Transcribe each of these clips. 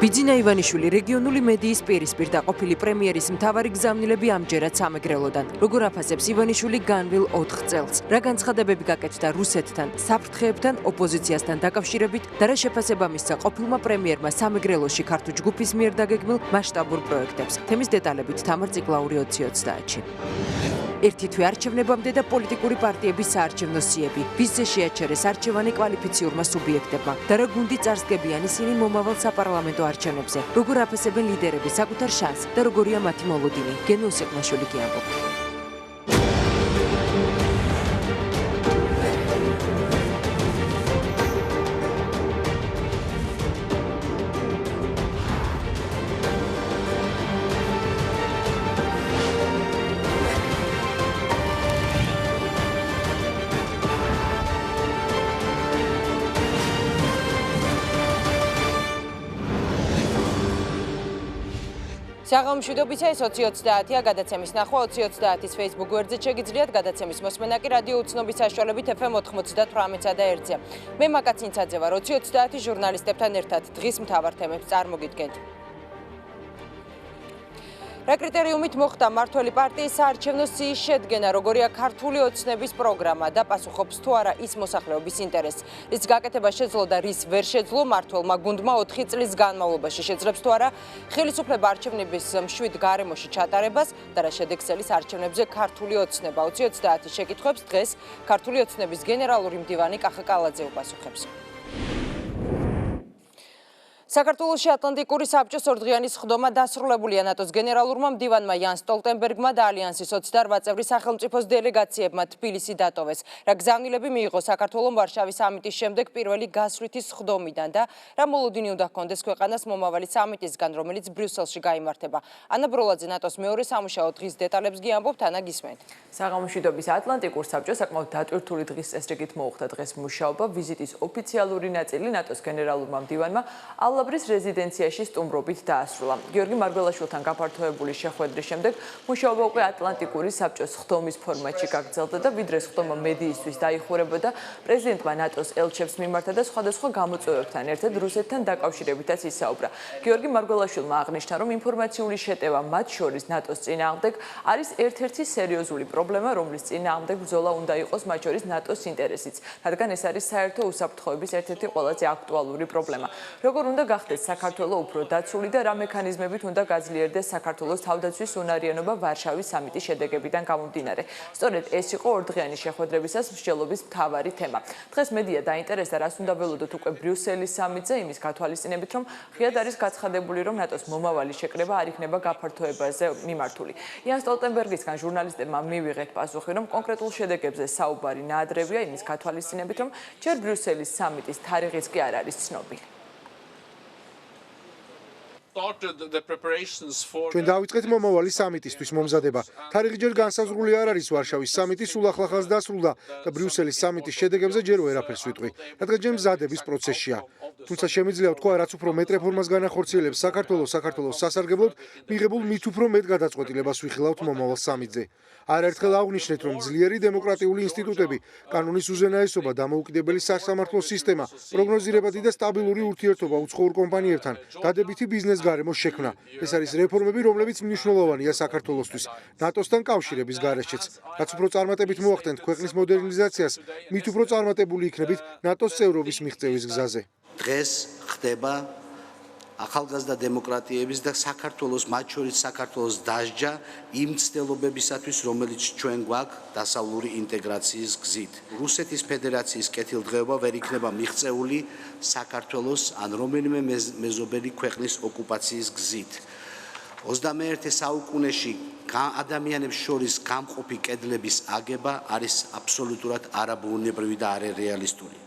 ბიძინა ივანიშვილი რეგიონული მედიის პირისპირ და ყოფილი პრემიერის მთავარი გზავნილები ამჯერად სამეგრელოდან. როგორ აფასებს ივანიშვილი განვილ 4 წელს? რა განცხადებები გაკეთდა რუსეთთან, საფრთხეებთან, ოპოზიციასთან დაკავშირებით და რა შეფასება მისცა ყოფილმა პრემიერმა სამეგრელოში ქართულ ჯგუფის მიერ დაგეგმილ მასშტაბურ პროექტებს? თემის დეტალებით თამარ ციკლაური 2030-ში. ერთი თვე არჩევნებამდე და პოლიტიკური პარტიების საარჩევნო სიები. ვისზე შეაჩერეს არჩევანი კვალიფიციურმა სუბიექტებმა და რა გუნდი წარსდგებიან ისინი მომავალ საპარლამენტო არჩევნებზე. როგორ აფასებენ ლიდერები საკუთარ შანსს და როგორია მათი მოლოდინი? გენო სეკნაშვილი კი ამბობს. საღამოშვიდობისა ეს 2030-ია გადაცემის ნახვა 2030-ის Facebook გვერდზე შეგიძლიათ გადაცემის მოსმენა კი რადიო უცნობის საშუალებით FM 98 და 1-ზე. მე მაკაცინცაძე ვარ 2030-ის ჟურნალისტებთან ერთად დღის მთავარ თემებს წარმოგიდგენთ. რა კრიტერიუმით მოხდა მართველი პარტიის საარჩევნო სიის შედგენა, როგორია ქართული ოცნების პროგრამა და პასუხობს თუ არა ის მოსახლეობის ინტერესს, რის გაკეთება შეძლო და რის ვერ შეძლო მმართველმა გუნდმა 4 წლის განმავლობაში შეძლებს თუ არა ხელისუფლება არჩევნების მშვიდ გარემოში ჩატარებას და რა შედეგს ელის არჩევნებზე ქართული ოცნება. 2030-ის შეკითხვებს დღეს ქართული ოცნების გენერალური მდივანი კახა კალაძე უპასუხებს. საქართველოში ატლანტიკური საბჭოს ორდღიანი სხდომა დასრულებულია ნატოს გენერალურმა მდივანმა იან სტოლტენბერგმა და ალიანსის 28 წევრი სახელმწიფოს დელეგაციებმა თბილისი დატოვეს. რა გზავნილები მიიღო საქართველოს ვარშავის სამიტის შემდეგ პირველი გასვლითი სხდომიდან და რა მოლოდინი უნდა ჰქონდეს ქვეყანას მომავალი სამიტისგან, რომელიც ბრიუსელში გაიმართება. ანა ბროლაძე ნატოს მეორე სამუშაო დღის დეტალებს გიამბობთ, ანა გისმენთ. საღამოშვიდობის ატლანტიკურ საბჭოს საკმაოდ დატვირთული დღის წესრიგით მოუხდა დღეს მუშაობა, ვიზიტის ოფიციალური ნაწილი ნატოს გენერალურმა მდივანმა ალაბრის რეზიდენციაში სტუმრობით დაასრულა. გიორგი მარგველაშვილთან გაფართოებული შეხვედრის შემდეგ მუშაობა უკვე ატლანტიკური საბჭოს სხდომის ფორმატში გაგრძელდა და ვიდრე სხდომა მედიისთვის დაიხურებოდა, პრეზიდენტმა ნატოს ელჩებს მიმართა და სხვადასხვა გამოწვევებთან ერთად რუსეთთან დაკავშირებითაც ისაუბრა. გიორგი მარგველაშვილმა აღნიშნა, რომ ინფორმაციული შეტევა მათ შორის ნატოს წინააღმდეგ არის ერთ-ერთი სერიოზული პრობლემა, რომლის წინააღმდეგ ბრძოლა უნდა იყოს მათ შორის ნატოს ინტერესიც, რადგან ეს არის საერთო უსაფრთხოების ერთ-ერთი ყველაზე აქტუალური პრობლემა. როგორ უნდა გახდეს საქართველოს უფრო დაცული და რა მექანიზმებით უნდა გაძლიერდეს საქართველოს თავდაცვის უნარიანობა ვარშავის სამიტის შედეგებიდან გამომდინარე. სწორედ ეს იყო ორდღიანი შეხვედრებისას მსჯელობის მთავარი თემა. დღეს მედია დაინტერესდა, რას უნდა ველოდოთ უკვე ბრიუსელის სამიტზე, იმის გათვალისწინებით, რომ ღიად არის გაცხადებული, რომ ნატოს მომავალი შეკრება არ იქნება გაფართოებაზე მიმართული. იან სტოლტენბერგისგან ჟურნალისტებმა მივიღეთ პასუხი, რომ კონკრეტულ შედეგებზე საუბარი ნაადრევია, იმის გათვალისწინებით, რომ ჯერ ბრიუსელის სამიტის თარიღიც კი არ არის ცნობილი. ჩვენ დავიწყეთ მომავალი სამიტისთვის მომზადება. თარიღი ჯერ განსაზღვრული არ არის ვარშავის სამიტი სულ ახლახანს დასრულდა და ბრიუსელის სამიტის შედეგებზე ჯერ ვერაფერს ვიტყვი, რადგან ჯერ მზადების პროცესშია. თუმცა შემიძლია ვთქვა, რაც უფრო მეტ რეფორმას განახორციელებს საქართველოს სასარგებლოდ მიღებულ მით უფრო მეტ გადაწყვეტილებას ვიხილავთ მომავალ სამიტზე. არაერთხელ აღვნიშნეთ, რომ ძლიერი დემოკრატიული ინსტიტუტები, კანონის უზენაესობა, დამოუკიდებელი სასამართლო სისტემა, პროგნოზირებადი და სტაბილური ურთიერთობა უცხოურ კომპანიებთან, დადებითი ბიზნეს გარემოს შექმნა. ეს არის რეფორმები, რომლებიც მნიშვნელოვანია საქართველოსთვის, ნატოსთან კავშირების გარეშეც. რაც უფრო წარმატებით მოახდენთ ქვეყნის მოდერნიზაციას, მით უფრო წარმატებული იქნებით ნატოს წევრობის მიღწევის გზაზე. დღეს ხდება ახალგაზრდა დემოკრატიების და საქართველოს, მათ შორის საქართველოს დასჯა იმ ცდილობებისათვის, რომელიც ჩვენ გვაქვს დასავლური ინტეგრაციის გზით. რუსეთის ფედერაციის კეთილდღეობა ვერ იქნება მიღწეული საქართველოს ან რომელიმე მეზობელი ქვეყნის ოკუპაციის გზით. 21 საუკუნეში ადამიანებს შორის გამყოფი კედლების აგება არის აბსოლუტურად არაბუნებრივი და არარეალისტური.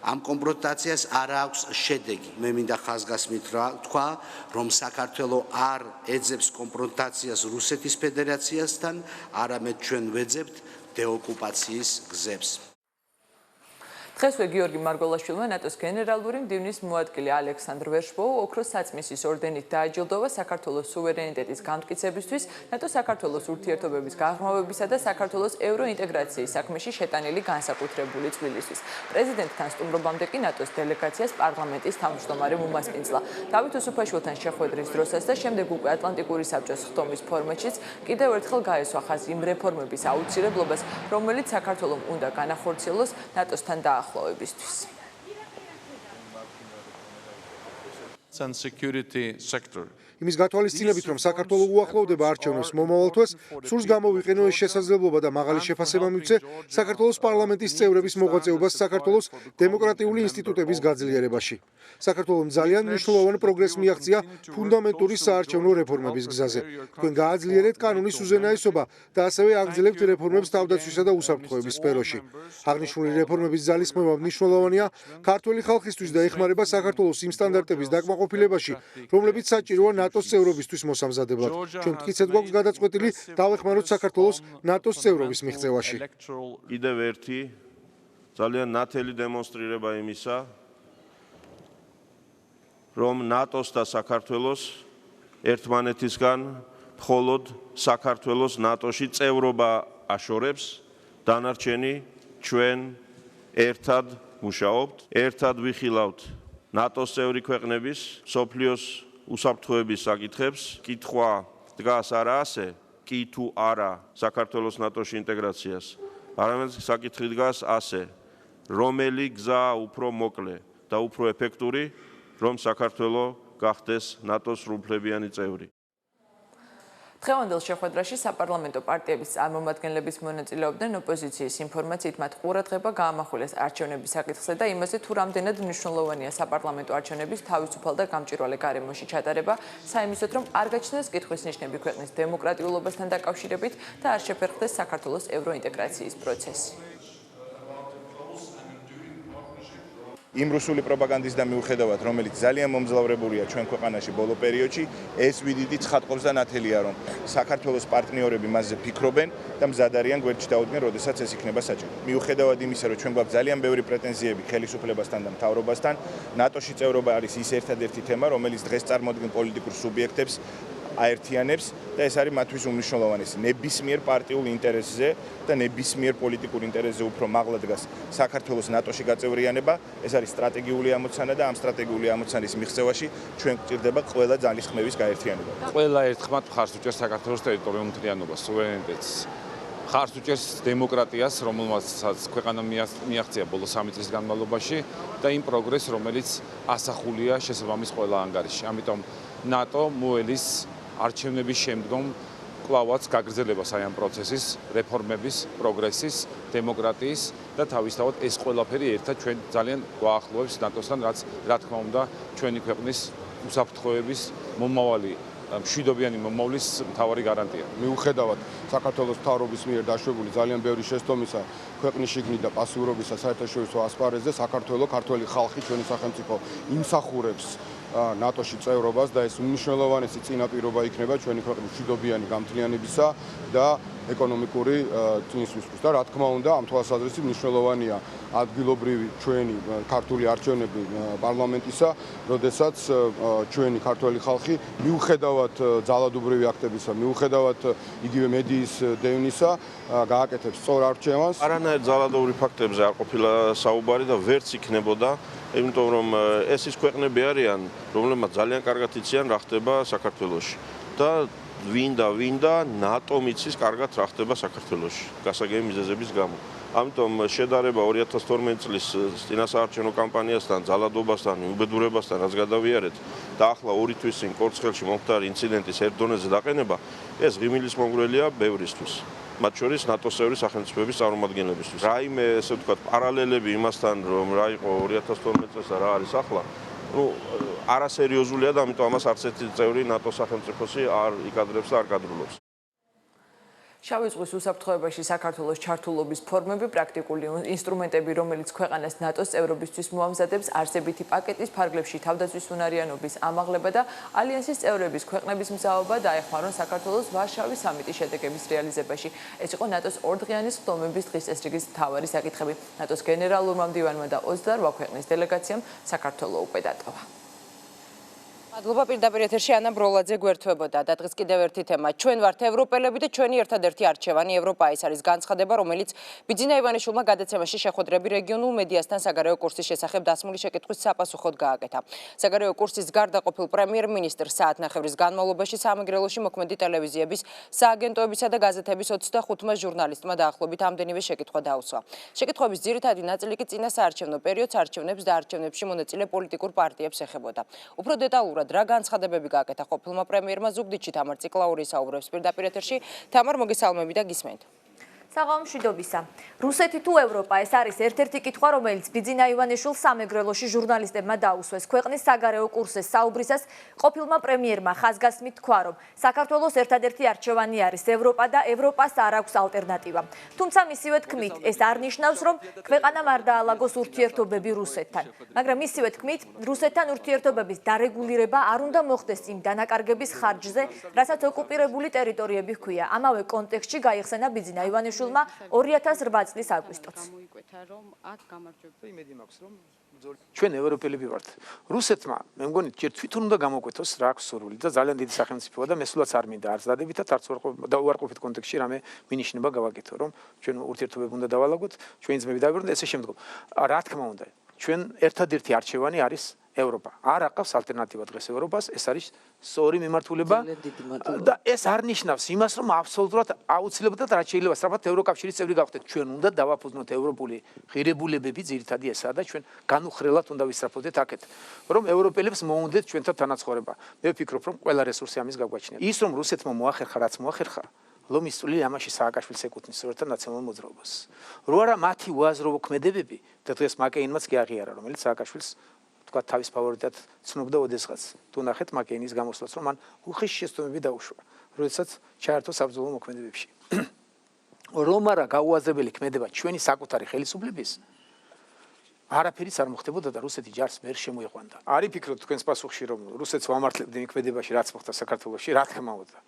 ამ კონფრონტაციას არ აქვს შედეგი. მე მინდა ხაზგასმით თქვა, რომ საქართველო არ ეძებს კონფრონტაციას რუსეთის ფედერაციასთან, არამედ ჩვენ ვეძებთ დეოკუპაციის გზებს. დღესვე გიორგი მარგველაშვილმა ნატოს გენერალური მდივნის მოადგილე ალექსანდრ ვერშბოუ ოქროს საწმისის ორდენით დააჯილდოვა საქართველოს სუვერენიტეტის განმტკიცებისთვის, ნატოს საქართველოს ურთიერთობების გაღრმავებისა და საქართველოს ევროინტეგრაციის საქმეში შეტანილი განსაკუთრებული წვლილისთვის. პრეზიდენტთან სტუმრობამდე კი ნატოს დელეგაციას პარლამენტის თავმჯდომარე უმასპინძლა. დავით უსუფაშვილთან შეხვედრის დროსაც და შემდეგ უკვე ატლანტიკური საბჭოს ხდომის ფორმატშიც კიდევ ერთხელ გაესვა ხაზი იმ რეფორმების აუცილებლობას, რომელიც საქართველომ უნდა განახორციელოს ნატოსთან დაახლოებისთვის. and security sector. იმის გათვალისწინებით, რომ საქართველოს უახლოვდება არჩევნებს მომავალ თვეს, სურს გამოვიყენო ეს შესაძლებლობა და მაღალი შეფასება მივცე საქართველოს პარლამენტის წევრების მოღვაწეობას საქართველოს დემოკრატიული ინსტიტუტების გაძლიერებაში. საქართველოს ძალიან მნიშვნელოვანი პროგრესი მიაღწია ფუნდამენტური საარჩევნო რეფორმების გზაზე. თქვენ გააძლიერეთ კანონის უზენაესობა და ასევე აგრძელებთ რეფორმებს თავდაცვისა და უსაფრთხოების სფეროში. აღნიშნული რეფორმების ძალისხმევა მნიშვნელოვანია ქართველი ხალხისთვის და ეხმარება საქართველოს იმ სტანდარტების დაკმაყოფილებაში, რომლებიც საჭიროა ნატოს წევრობისთვის მოსამზადებლად. ჩვენ მტკიცედ გვაქვს გადაწყვეტილი დავეხმაროთ საქართველოს ნატოს წევრობის მიღწევაში. კიდევ ერთი ძალიან ნათელი დემონსტრირება იმისა, რომ ნატოს და საქართველოს ერთმანეთისგან მხოლოდ საქართველოს ნატოში წევრობა აშორებს, დანარჩენი ჩვენ ერთად მუშაობთ, ერთად ვიხილავთ ნატოს წევრი ქვეყნების სოფლიოს უსაფრთხოების საკითხებს. კითხვა დგას არა ასე, კი თუ არა საქართველოს ნატოში ინტეგრაციას, არამედ საკითხი დგას ასე, რომელი გზა უფრო მოკლე და უფრო ეფექტური, რომ საქართველოს გახდეს ნატოს სრულუფლებიანი წევრი. დღევანდელ შეხვედრაში საპარლამენტო პარტიების წარმომადგენლების მონაწილეობდნენ. ოპოზიციის ინფორმაციით მათ ყურადღება გაამახვილეს არჩევნების საკითხზე და იმაზე, თუ რამდენად მნიშვნელოვანია საპარლამენტო არჩევნების თავისუფალ და გამჭვირვალე გარემოში ჩატარება, საიმისოდ, რომ არ გაჩნდეს კითხვის ნიშნები ქვეყნის დემოკრატიულობასთან დაკავშირებით და არ შეფერხდეს საქართველოს ევროინტეგრაციის პროცესი. იმ რუსული პროპაგანდის და მიუხედავად, რომელიც ძალიან მომძლავრებულია ჩვენ ქვეყანაში ბოლო პერიოდში, ეს ვიდიდი ცხადყოფს და ნათელია, რომ საქართველოს პარტნიორები მასზე ფიქრობენ და მზად არიან გვერდში დაუდგნენ, როდესაც ეს იქნება საჭირო. მიუხედავად იმისა, რომ ჩვენ გვაქვს ძალიან ბევრი პრეტენზიები ხელისუფლებასთან და მთავრობასთან, ნატოში წევრობა არის ის ერთადერთი თემა, რომელიც დღეს წარმოადგენს პოლიტიკურ სუბიექტებს აერთიანებს და ეს არის მათთვის უმნიშვნელოვანესი. ნებისმიერ პარტიულ ინტერესზე და ნებისმიერ პოლიტიკურ ინტერესზე უფრო მაღლა დგას საქართველოს ნატოში გაწევრიანება. ეს არის სტრატეგიული ამოცანა და ამ სტრატეგიული ამოცანის მიღწევაში ჩვენ გვჭირდება ყველა ძალისხმევის გაერთიანება. ყველა ერთხმად მხარს უჭერს საქართველოს ტერიტორიულ მთლიანობას, სუვერენიტეტს. მხარს უჭერს დემოკრატიას, რომელმაც ქვეყანა მიაღწია ბოლო 3 წლის განმავლობაში და იმ პროგრესს, რომელიც ასახულია შესაბამის ყველა ანგარიში. ამიტომ ნატო მოელის არჩევნების შემდგომ კლავაც გაგრძელებას აი ამ პროცესის, რეფორმების, პროგრესის, დემოკრატიის და თავისთავად ეს ყველაფერი ერთად ჩვენ ძალიან გვაახლოვებს ნატოსთან, რაც რა თქმა უნდა ჩვენი ქვეყნის უსაფრთხოების მომავალი მშვიდობიანი მომავლის მთავარი გარანტია. მიუხედავად საქართველოს მთავრობის მიერ დაშვებული ძალიან ბევრი შეცდომისა ქვეყნის შიგნით და პასუვრობისა საერთაშორისო ასპარეზზე, საქართველოს ქართველი ხალხი ჩვენი სახელმწიფო იმსახურებს ნატოში წევრობას და ეს უმნიშვნელოვანესი წინაპირობა იქნება ჩვენი ქვეყნის მშვიდობიანი გამთლიანებისა და ეკონომიკური წინსვლისთვის და რა თქმა უნდა ამ თვალსაზრისით მნიშვნელოვანია ადგილობრივი ჩვენი ქართული არჩევნები პარლამენტისა, როდესაც ჩვენი ქართველი ხალხი მიუხედავად ძალადობრივი აქტებისა, მიუხედავად იგივე მედიის დევნისა გააკეთებს სწორ არჩევანს. არანაირ ძალადობრივ ფაქტებზე არ ყოფილა საუბარი და ვერც იქნებოდა, იმიტომ რომ ეს ის ქვეყნები არიან, რომლებმაც ძალიან კარგად იციან რა ხდება საქართველოში და ვინდა ნატომ იცის კარგად რა ხდება საქართველოში გასაგები მიზეზების გამო. ამიტომ შედარება 2012 წლის წინასაარჩევნო კამპანიასთან, ძალადობასთან, უბედურებასთან, რაც გადავიარეთ და ახლა 2 თვის წინ კორცხელში მომხდარი ინციდენტის ერთ დონეზე დაყენება, ეს ღიმილის მომგვრელია ბევრისთვის. მათ შორის ნატოს წევრი სახელმწიფოების წარმომადგენლებისთვის. რაიმე ესე ვთქვათ პარალელები იმასთან, რომ რა იყო 2012 წელს და რა არის ახლა, არასერიოზულია და ამიტომ ამას არც ერთი წევრი ნატოს სახელმწიფოსი არ იკადრებს და არ გადრულობს. შავი ზღვის უსაფრთხოებაში საქართველოს ჩართულობის ფორმები, პრაქტიკული ინსტრუმენტები, რომელიც ქვეყანას ნატოს წევრობისთვის მოამზადებს, არსებითი პაკეტის ფარგლებში თავდაცვის უნარიანობის ამაღლება და ალიანსის წევრების ქვეყნების მზაობა დაეხმარონ საქართველოს ვარშავის სამიტის შედეგების რეალიზებაში. ეს იყო ნატოს ორდღიანი სხდომების დღის წესრიგის მთავარი საკითხები. ნატოს გენერალურმა მდივანმა და 28 ქვეყნის დელეგაციამ საქართველო უკვე დატოვა. მადლობა პირდაპირ ეთერში ანა ბროლაძე გვერდთვებოდა და დღეს კიდევ ერთი თემა. ჩვენ ვართ ევროპელები და ჩვენი ერთადერთი არჩევანი ევროპა. ეს არის განცხადება, რომელიც ბიძინა ივანიშვილმა გადაცემაში შეხვედრები რეგიონულ მედიასთან საგარეო კურსის შესახებ დასმული შეკითხვის საპასუხოდ გააკეთა. საგარეო კურსის გარდა ყოფილ პრემიერ-მინისტრს საათნახევრის განმავლობაში სამეგრელოში მოქმედი ტელევიზიების, სააგენტოებისა და გაზეთების 25 ჟურნალისტმა დაახლოებით ამდენივე შეკითხვა დაუსვა. შეკითხვების ძირითადი ნაწილი კი წინა საარჩევნო პერიოდს არჩევნებს და არჩევნებში მონაწილე პოლიტიკურ პარტიებს ეხებოდა. უფრო დეტალურად რა განცხადებები გააკეთა ყოფილმა პრემიერმა ზუგდიდში თამარ ციკლაური საუბრებს პირდაპირ ეთერში. თამარ, მოგესალმები და გისმენთ. საღამომშვიდობისა. რუსეთი თუ ევროპა, ეს არის ერთ-ერთი კითხვა, რომელიც ბიძინა ივანიშვილს სამეგრელოში ჟურნალისტებმა დაუსვეს. ქვეყნის საგარეო კურსის საუბრისას ყოფილმა პრემიერმა ხაზგასმით თქვა, რომ საქართველოს ერთადერთი არჩევანი არის ევროპა და ევროპას არ აქვს ალტერნატივა. თუმცა მისივე თქმით, ეს არ ნიშნავს, რომ ქვეყანამ არ დაალაგოს ურთიერთობები რუსეთთან. მაგრამ მისივე თქმით, რუსეთთან ურთიერთობების დარეგულირება არ უნდა მოხდეს იმ დანაკარგების ხარჯზე, რასაც ოკუპირებული ტერიტორიები ჰქვია. ამავე კონტექსტში გაიხსენა ბიძინა ივანიშვილმა 2008 წლის აგვისტოც. ჩვენ ევროპელები ვართ. რუსეთმა, მე მგონი, ჯერ თვითონ უნდა გამოკვეთოს რა აქვს სურვილი და ძალიან დიდი სახელმწიფოა და მესულაც არ მინდა არც დადებითად, არც უარყოფით კონტექსტში რამე მინიშნება გავაკეთო, რომ ჩვენ ურთიერთობები უნდა დავალაგოთ, ჩვენი ძმები დავიბრუნოთ, ესე შემდგომ. რა თქმა უნდა, ჩვენ ერთადერთი არჩევანი არის ევროპა. არ აყავს ალტერნატივა დღეს ევროპას, ეს არის სწორი მიმართულება და ეს არ ნიშნავს იმას, რომ აბსოლუტურად აუცილებლად რაც შეიძლება სწრაფად ევროკავშირის წევრი გავხდეთ. ჩვენ უნდა დავაფუძნოთ ევროპული ღირებულებები, ძირითადი ესაა და ჩვენ განუხრელად უნდა ვისწრაფოდეთ აქეთ, რომ ევროპელებს მოუნდეთ ჩვენთან თანაცხოვრება. მე ვფიქრობ, რომ ყველა რესურსი ამის გაგვაჩნია. ის რომ რუსეთმა მოახერხა, რაც მოახერხა, ლომის წვლილი ამაში სააკაშვილს ეკუთვნის სწორედ ნაციონალურ მოძრაობას. რო არა მათი უაზრო ქმედებები და დღეს მაკეინმაც კი აღიარა, რომელიც სააკაშვილს თქვა თავის ფავორიტად ცნობდა ოდესღაც. თუ ნახეთ მაკეინის გამოსვლას, რომ მან უხეში შეცდომები დაუშვა, როდესაც ჩაერთო საბრძოლო მოქმედებებში. რომ არა გაუაზრებელი ქმედება ჩვენი საკუთარი ხელისუფლების არაფერიც არ მოხდებოდა და რუსეთი ჯარს ვერ შემოიყვანდა. არი ფიქრობთ თქვენს პასუხში, რომ რუსეთს ვამართლებდნენ ქმედებაში, რაც მოხდა საქართველოში, რა თქმა უნდა.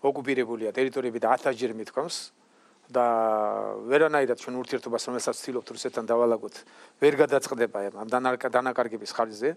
ოკუპირებულია ტერიტორიები და 1000-ჯერ მithქვამს და ვერანაირად ჩვენ ურთიერთობას რომელსაც ვცდილობთ რუსეთთან დავალაგოთ ვერ გადაწყდება ამ დანაკარგების ხარჯზე.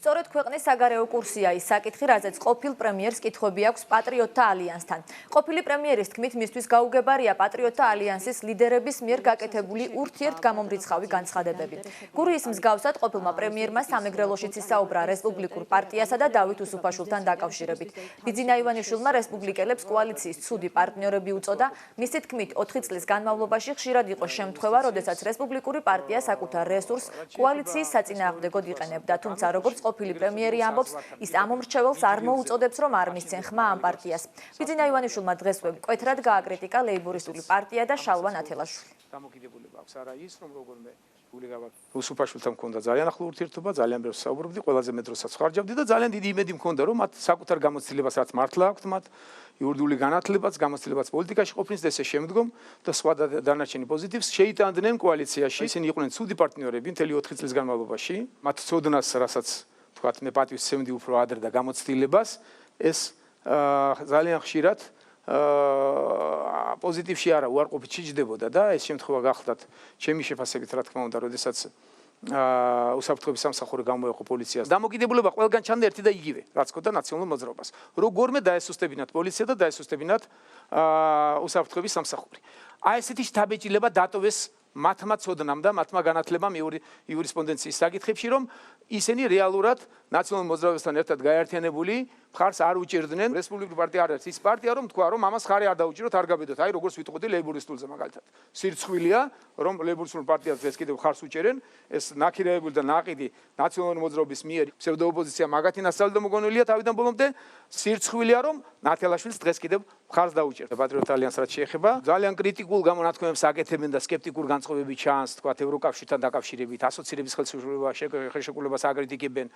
სწორედ ქვეყნის საგარეო კურსია ის საკითხი, რაზეც ყოფილ პრემიერს კითხვები აქვს პატრიოტთა ალიანსთან. ყოფილი პრემიერის თქმით, მისთვის გაუგებარია პატრიოტთა ალიანსის ლიდერების მიერ გაკეთებული ურთიერთგამომრიცხავი განცხადებები. გურიის მსგავსად ყოფილმა პრემიერმა სამეგრელოშიც ისაუბრა რესპუბლიკურ პარტიასა და დავით უსუფაშვილთან დაკავშირებით. ბიძინა ივანიშვილმა რესპუბლიკელებს კოალიციის ცუდი პარტნიორები უწოდა. მისი თქმით, 4 წლის განმავლობაში ხშირად იყო შემთხვევა, როდესაც რესპუბლიკური პარტია საკუთარ რესურსს კოალიციის საწინააღმდეგოდ იყენებდა. თუმცა როგორც ყოფილი პრემიერი ამბობს, ის ამ მომრჩეველს არ მოუწოდებს, რომ არ მისცენ ხმა ამ პარტიას. ბიძინა ივანიშვილმა დღესვე მკვეთრად გააკრიტიკა ლეიბორისტული პარტია და შალვა ნათელაშვილი. დამოკიდებულება აქვს არა ის, რომ როგორმე უსუფაშვილთან მქონდა ძალიან ახლო ურთიერთობა, ძალიან ბევრს საუბრობდი, ყველაზე მე დროსაც ხარჯავდი და ძალიან დიდი იმედი მქონდა, რომ მათ საკუთარ გამოცდილებას რაც მართლა აქვთ მათ, იურიდიული განათლებაც, გამოცდილებაც პოლიტიკაში ყოფნის და ესე შემდგომ და სხვა დანარჩენი პოზიტივს შეიტანდნენ კოალიციაში. ისინი იყვნენ ცუდი პარტნიორები მთელი 4 წლის განმავლობაში. მათ ცოდნას, რასაც თქვათ, მე პატივს ვცემდი უფრო ადრე და გამოცდილებას, ეს ძალიან ხშირად პოზიტივში არა უარყოფით შეჯდებოდა და ეს შემთხვევა გახლდათ ჩემი შეფასებით რა თქმა უნდა, როდესაც უსაფრთხოების სამსახური გამოეყო პოლიციას. დამოკიდებულება ყველგან ჩანდა ერთი და იგივე, რაც ჰქონდა ნაციონალურ მოძრაობას. როგორმე დაესუსტებინათ პოლიცია და დაესუსტებინათ უსაფრთხოების სამსახური. აი ესეთი შთაბეჭდილება დატოვეს მათმა ცოდნამ და მათმა განათლებამ იურისპონდენციის საკითხებში, რომ ისინი რეალურად ნაციონალურ მოძრაობასთან ერთად გაერთიანებული მხარს არ უჭერდნენ. რესპუბლიკური პარტია არ არის ის პარტია, რომ თქვა, რომ ამას ხარი არ დაუჭიროთ, არ გაბედოთ. აი როგორც ვიტყოდი ლეიბორისტულზე მაგალითად. სირცხვილია, რომ ლეიბორისტულ პარტიას ეს კიდევ ხარს უჭერენ, ეს ნაქირეებული და ნაყიდი ნაციონალური მოძრაობის მიერ ფსევდოოპოზიცია მაგათი ნასწავლი და მოგონილია თავიდან ბოლომდე. სირცხვილია, რომ ნათელაშვილს დღეს კიდევ ხარს დაუჭერდა. პატრიოტთა ალიანსს რაც შეეხება, ძალიან კრიტიკულ გამონათქვამებს აკეთებენ და სკეპტიკურ განწყობები ჩანს, თქვა ევროკავშირთან დაკავშირებით, ასოცირების ხელშეკრულებას აკრიტიკებენ.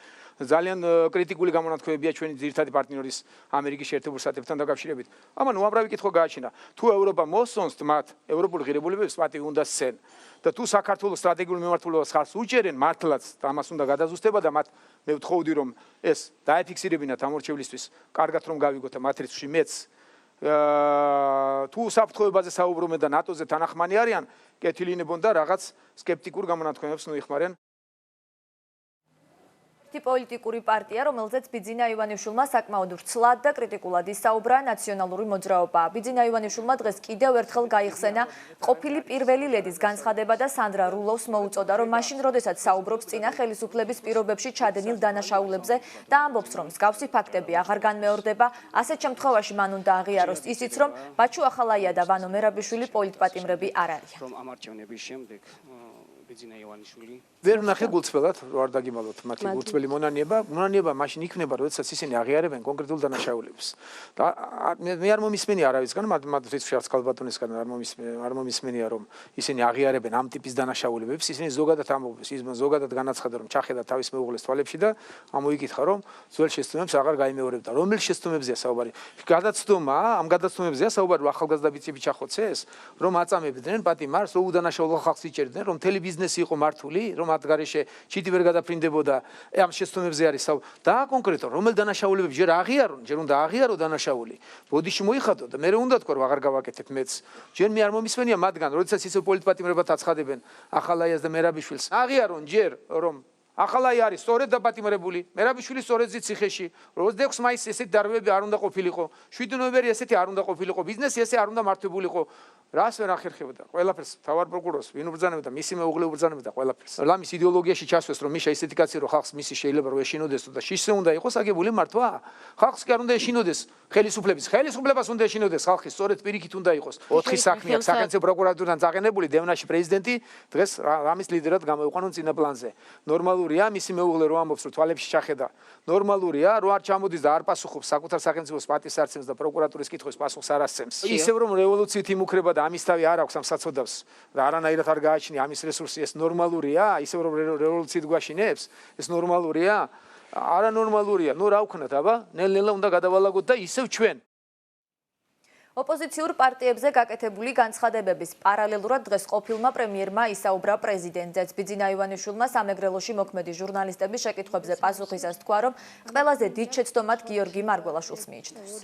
ძალიან კრიტიკული გამონათქვამებია ჩვენი ძირითადი ერთმანეთი პარტნიორის ამერიკის შეერთებულ შტატებთან დაკავშირებით. ამან უამრავი კითხვა გააჩინა. თუ ევროპა მოსწონს მათ ევროპული ღირებულებებს პატივი უნდა სცენ და თუ საქართველოს სტრატეგიულ მიმართულებას ხარს უჭერენ მართლაც ამას უნდა გადაზუსტება და მათ მე ვთხოვდი რომ ეს დაეფიქსირებინათ ამორჩევლისთვის კარგად რომ გავიგოთ და მათ რიცხვში მეც თუ საფრთხეებაზე საუბრობენ და ნატოზე თანახმანი არიან კეთილინებონ და რაღაც სკეპტიკურ გამონათქვამებს მოიხმარენ. პოლიტიკური პარტია, რომელზეც ბიძინა ივანიშვილმა საკმაოდ ვრცლად და კრიტიკულად ისაუბრა ნაციონალური მოძრაობა. ბიძინა ივანიშვილმა დღეს კიდევ ერთხელ გაიხსენა ყოფილი პირველი ლედის განცხადება და სანდრა რულოვს მოუწოდა, რომ მაშინ, როდესაც საუბრობს წინა ხელისუფლების პირობებში ჩადენილ დანაშაულებზე და ამბობს, რომ მსგავსი ფაქტები აღარ განმეორდება, ასეთ შემთხვევაში მან უნდა აღიაროს ისიც, რომ ბაჩუ ახალაია და ვანო მერაბიშვილი პოლიტპატიმრები არ არიან. რომ ამარჩევნების შემდეგ ბიძინა ივანიშვილი ვერ ნახე გულწრფელად არ დაგიმალოთ მათი გულწრფელი მონანიება მაშინ იქნება როდესაც ისინი აღიარებენ კონკრეტულ დანაშაულებს და მე არ მომისმენია არავისგან მათთვის ხალხბატონისგან არ მომისმენია რომ ისინი აღიარებენ ამ ტიპის დანაშაულებებს ისინი ზოგადად ამბობს ის ზოგადად განაცხადა რომ ჩახედა თავის მეუღლის თვალებში და ამოიკითხა რომ ძველ შეცდომებს აღარ გაიმეორებდა რომელ შეცდომებზეა საუბარი გადაცდომა ამ გადაცდომებზეა საუბარი ახალგაზრდა ბიჭები ჩახოცეს რომ აწამებდნენ პატიმარს რო უდანაშაულო ხალხს იჭერდნენ რომ მთელი ბიზნესი იყო მართული რომ მათ გარეშე ჩიტი ვერ გადაფრინდებოდა ამ შეცდომებზე არის და კონკრეტულად რომელ დანაშაულებებს ჯერ აღიარონ ჯერ უნდა აღიარო დანაშაული ბოდიში მოიხადო და მე უნდა თქვა რომ აღარ გავაკეთებ მეც ჯერ მე არ მომისმენია მათგან როდესაც ისე პოლიტპატიმრებად აცხადებენ ახალაიას და მერაბიშვილს აღიარონ ჯერ რომ ახალაი არის სწორედ დაპატიმრებული მერაბიშვილი სწორედ ციხეში 26 მაისს ესეთი დარბევები არ უნდა ყოფილიყო 7 ნოემბერი ესეთი არ უნდა ყოფილიყო ბიზნესი ესე არ უნდა მართებულიყო რას ვერ ახერხებდა ყველაფერს თავარ პროკურორს ვინ უბრძანებდა მისი მეუღლე უბრძანებდა ყველაფერს ლამის იდეოლოგიაში ჩასვეს რომ მიშა ისეთი კაცი რომ ხალხს მისი შეიძლება რომ ეშინოდეს და შიშზე უნდა იყოს აგებული მართვა ხალხს კი არ უნდა ეშინოდეს ხელისუფლებას უნდა ეშინოდეს ხალხის სწორედ პირიქით უნდა იყოს 4 საქმე აქვს სახელმწიფო პროკურატურიდან წაღენებული დევნაში პრეზიდენტი დღეს ლამის ლიდერად გამოიყვანონ წინა პლანზე ნორმალურია მისი მეუღლე რომ ამბობს რომ თვალებში ჩახედა ნორმალურია რომ არ ჩამოდის და არ პასუხობს საკუთარ სახელმწიფოს პატივსაცემს და პროკურატურის კითხვის პასუხს არ ასცემს ისევ რომ რევოლუციით იმუქრება და ამის თავი არ აქვს ამ საწოდავს და არანაირად არ გააჩნია ამის რესურსი ეს ნორმალურია ისევ რომ რევოლუციით გვაშინებს ეს ნორმალურია არანორმალურია ნუ რა ვქნათ აბა ნელ-ნელა უნდა გადავალაგოთ და ისევ ჩვენ ოპოზიციურ პარტიებზე გაკეთებული განცხადებების პარალელურად დღეს ყოფილმა პრემიერმა ისაუბრა პრეზიდენტზეც ბიძინა ივანიშვილმა სამეგრელოში მოქმედი ჟურნალისტების შეკითხვებზე პასუხისას თქვა რომ ყველაზე დიდ შეცდომად გიორგი მარგველაშვილს მიიჩნევს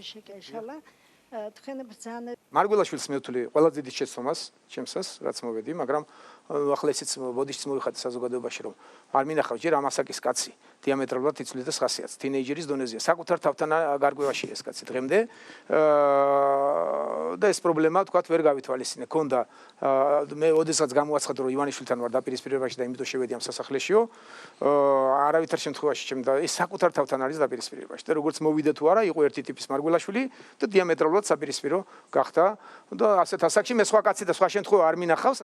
მარგველაშვილს მივთვლი ყველაზე დიდ შეცდომას ჩემსას რაც მოვედი მაგრამ ახლა ისიც ბოდიშიც მოვიხატე საზოგადოებაში რომ არ მინახავ ჯერ ამასაკის კაცი დიამეტრალურად იცვლის და ხასიათს თინეიჯერის დონეზეა საკუთარ თავთან გარკვევაში ეს კაცი დღემდე და ეს პრობლემა თქვათ ვერ გავითვალისწინე ქონდა მე ოდესაც გამოაცხადე რომ ივანიშვილთან ვარ დაპირისპირებაში და იმიტომ შევედი ამ სასახლეშიო არავითარ შემთხვევაში ჩემ და ეს საკუთარ თავთან არის დაპირისპირებაში და როგორც მოვიდე თუ არა იყო ერთი ტიპის მარგველაშვილი და დიამეტრალურად საპირისპირო გახდა და ასეთ ასაკში მე სხვა კაცი და სხვა შემთხვევა არ მინახავს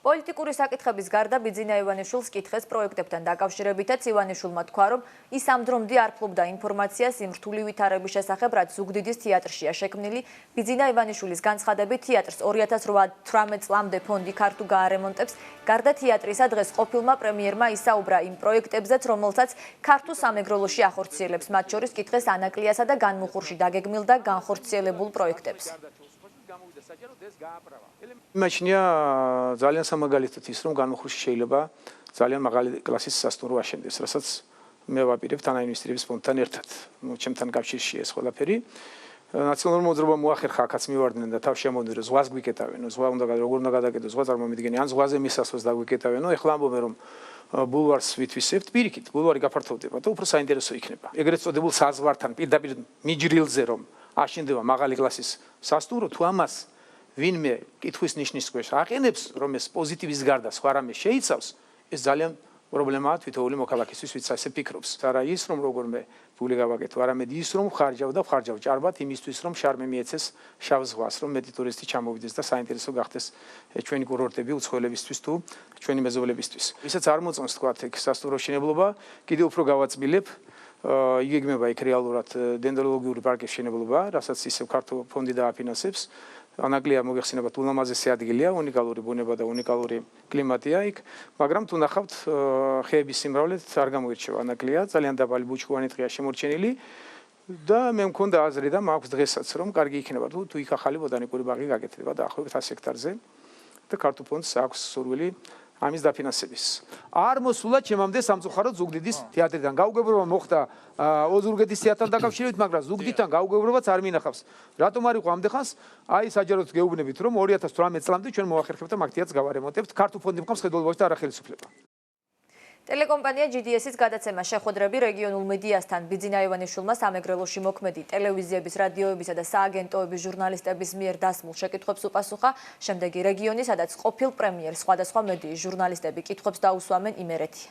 პოლიტიკური საკითხების გარდა ბიძინა ივანიშვილს კითხეს პროექტებთან დაკავშირებითაც ივანიშვილმა თქვა, რომ ის ამ დრომდე არ ფლობდა ინფორმაციას იმ რთული ვითარების შესახებ, რაც ზუგდიდის თეატრშია შექმნილი. ბიძინა ივანიშვილის განცხადებით თეატრს 2018 წლამდე ფონდი ქართულ გაარემონტებს. გარდა თეატრისა დღეს ყოფილმა პრემიერმა ისაუბრა იმ პროექტებზეც, რომელსაც ქართულ სამეგრელოში ახორციელებს, მათ შორის კითხეს ანაკლიასა და განმუხურში დაგეგმილ და განხორციელებულ პროექტებს. იმაჩნია ძალიან სამაგალითოდ ის რომ განმუხურში შეიძლება ძალიან მაღალი კლასის სასტუმრო აშენდეს, რასაც მე ვაპირებ თანაინვესტირების ფონდთან ერთად. ჩემთან კავშირში ეს ყველაფერი. ნაციონალური მოძრაობა მოახერხა აქაც მივარდნენ და თავში ამოვიდნენ რომ ზღვას გვიკეტავენ, ზღვა უნდა როგორ უნდა გადაკეთოს, ზღვა წარმომიდგენი, ან ზღვაზე მისასვლელს დაგვიკეტავენ, ეხლა ამბობენ რომ ბულვარს ვითვისებთ, პირიქით, ბულვარი გაფართოვდება და უფრო საინტერესო იქნება. ეგრეთ წოდებულ საზღვართან პირდაპირ მიჯრილზე რომ აშენდება მაღალი კლასის სასტუმრო, თუ ამას ვინმე კითხვის ნიშნის ქვეშ აყენებს, რომ ეს პოზიტივის გარდა სხვა რამე შეიცავს, ეს ძალიან პრობლემაა თვითოული მოქალაქისთვის, ვინც ასე ფიქრობს. არა ის, რომ როგორმე ფული გავაკეთო, არამედ ის, რომ ხარჯავ ჭარბად იმისთვის, რომ შარმე მიეცეს შავ ზღვას, რომ მეტი ტურისტი ჩამოვიდეს და საინტერესო გახდეს ჩვენი კურორტები უცხოელებისთვის თუ ჩვენი მეზობლებისთვის. ვისაც არ მოწონს თქვა ეგ სასტუმრო შენებლობა, კიდევ უფრო გავაწმილებ იგეგმება იქ რეალურად დენდროლოგიური პარკის შენებლობა, რასაც ისევ ქართულ ფონდი დააფინანსებს. ანაკლია მოგეხსენებათ ულამაზესი ადგილია, უნიკალური ბუნება და უნიკალური კლიმატია იქ, მაგრამ თუ ნახავთ ხეების სიმრავლით არ გამოირჩევა ანაკლია, ძალიან დაბალი ბუჩქოვანი ტყეა შემორჩენილი და მე მქონდა აზრი და მაქვს დღესაც რომ კარგი იქნება თუ იქ ახალი ბოტანიკური ბაღი გაკეთდება დაახლოებით 100 ჰექტარზე და ქართულ ფონდს აქვს სურვილი ამის დაფინანსების. არ მოსულა ჩემამდე სამწუხაროდ ზუგდიდის თეატრიდან. გაუგებრობა მოხდა ოზურგეთის თეატრთან დაკავშირებით, მაგრამ ზუგდიდთან გაუგებრობაც არ მინახავს. რატომ არ იყო ამდე ხანს? აი საჯაროდ გეუბნებით რომ 2018 წლამდე ჩვენ მოახერხებთ და მაგ თეატრს გავარემონტებთ. ქართულ ფონდი მყავს ხედველობაში და არახელისუფლება. ტელეკომპანია GDS-ის გადაცემა შეხვედრები რეგიონულ მედიასთან ბიძინა ივანიშვილმა სამეგრელოში მოქმედი ტელევიზიების, რადიოებისა და სააგენტოების ჟურნალისტების მიერ დასმულ შეკითხვებს უპასუხა. შემდეგი რეგიონი, სადაც ყოფილ პრემიერს სხვადასხვა მედიის ჟურნალისტები კითხვებს დაუსვამენ იმერეთია.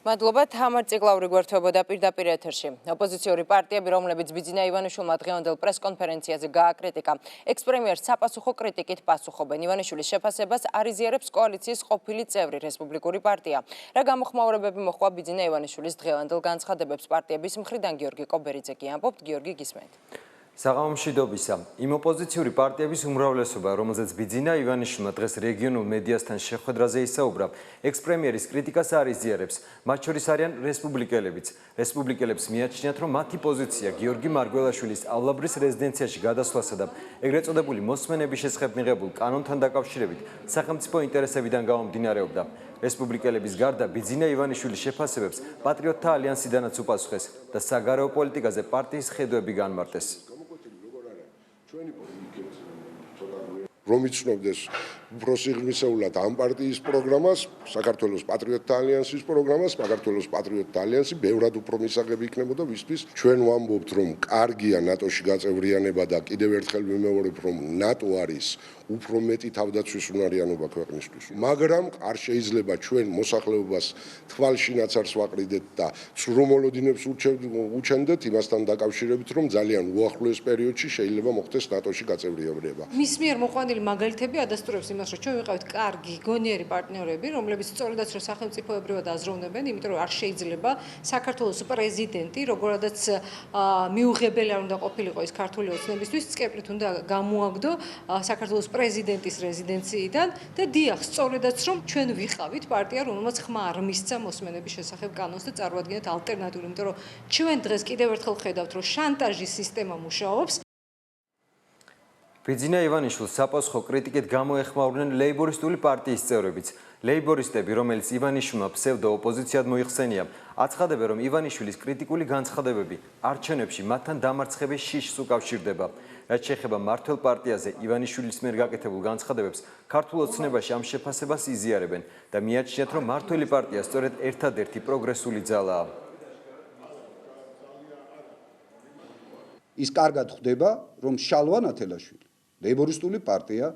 მადლობა, თამარ ციკლაური გვერდებოდა პირდაპირ ეთერში. ოპოზიციური პარტიები, რომლებიც ბიძინა ივანიშვილმა დღევანდელ პრესკონფერენციაზე გააკრიტიკა, ექს-პრემიერს საპასუხო კრიტიკით პასუხობენ. ივანიშვილის შეფასებას არ იზიარებს კოალიციის ყოფილი წევრი რესპუბლიკური პარტია. რა გამოხმაურებები მოხდა ბიძინა ივანიშვილის დღევანდელ განცხადებებს პარტიების მხრიდან გიორგი კობერიძე ამბობთ, გიორგი გისმენთ. საღამომშვიდობისა, იმ ოპოზიციური პარტიების უმრავლესობა, რომელზეც ბიძინა ივანიშვილმა დღეს რეგიონულ მედიასთან შეხვედრაზე ისაუბრა, ექს-პრემიერის კრიტიკას არ იზიარებს. მათ შორის არიან რესპუბლიკელებიც. რესპუბლიკელებს მიაჩნიათ, რომ მათი პოზიცია გიორგი მარგველაშვილისავლაბრის რეზიდენციაში გადასვლასა და ეგრეთ წოდებული მოსმენების შესახებ მიღებულ კანონთან დაკავშირებით სახელმწიფო ინტერესებიდან გამომდინარეობდა. რესპუბლიკელების გარდა ბიძინა ივანიშვილის შეფასებებს პატრიოტთა ალიანსიდანაც უპასუხეს და საგარეო პოლიტიკაზე პარტიის ხედვები განმარტეს. რომ იცნობდეს უფრო სიღრმისეულად ამ პარტიის პროგრამას, საქართველოს პატრიოტთა ალიანსის პროგრამას, საქართველოს პატრიოტთა ალიანსი ბევრად უფრო მისაღები იქნებოდა, ვისთვის ჩვენ ვამბობთ, რომ კარგია ნატოში გაწევრიანება და კიდევ ერთხელ ვიმეორებ, რომ ნატო არის უფრო მეტი თავდაცვის უნარიანობა ქვეყნისთვის. მაგრამ არ შეიძლება ჩვენ მოსახლეობას თვალშინაც არს ვაყრიდეთ და ცრომოლოდინებს უჩენდეთ იმასთან დაკავშირებით, რომ ძალიან უახლოეს პერიოდში შეიძლება მოხდეს ნატოში გაწევრიანება. მის მიერ მოყვანილი მაგალითები ადასტურებს იმას, რომ ჩვენ ვიყავით კარგი, გონიერი პარტნიორები, რომლებიც სწორედაც რომ სახელმწიფოებრივად აზროვნებენ, იმიტომ რომ არ შეიძლება საქართველოს პრეზიდენტი, როგორადაც მიუღებელი არ უნდა ყოფილიყო ის ქართული ოცნებისთვის, წკეპრით უნდა გამოაგდო საქართველოს პრეზიდენტის რეზიდენციიდან და დიახ, სწორედაც რომ ჩვენ ვიყავით პარტია, რომელმაც ხმა არ მისცა მოსმენების შესახებ კანონს და წარმოადგენთ ალტერნატიული, იმიტომ რომ ჩვენ დღეს კიდევ ერთხელ ხედავთ, რომ შანტაჟის სისტემა მუშაობს. ბიძინა ივანიშვილს საპასუხო კრიტიკით გამოეხმაურნენ ლეიბორისტული პარტიის წევრებიც. ლეიბორისტები, რომელიც ივანიშვილმა ფსევდო-ოპოზიციად მოიხსენია, აცხადებენ, რომ ივანიშვილის კრიტიკული განცხადებები არჩევნებში მათთან დამარცხების შიშს უკავშირდება. რაც შეეხება მმართველ პარტიაზე ივანიშვილის მიერ გაკეთებულ განცხადებებს, ქართულ ოცნებაში ამ შეფასებას იზიარებენ და მიაჩნიათ, რომ მმართველი პარტია სწორედ ერთადერთი პროგრესული ძალაა. ის კარგად ხვდება, რომ შალვა ნათელაშვილი ლეიბორისტული პარტია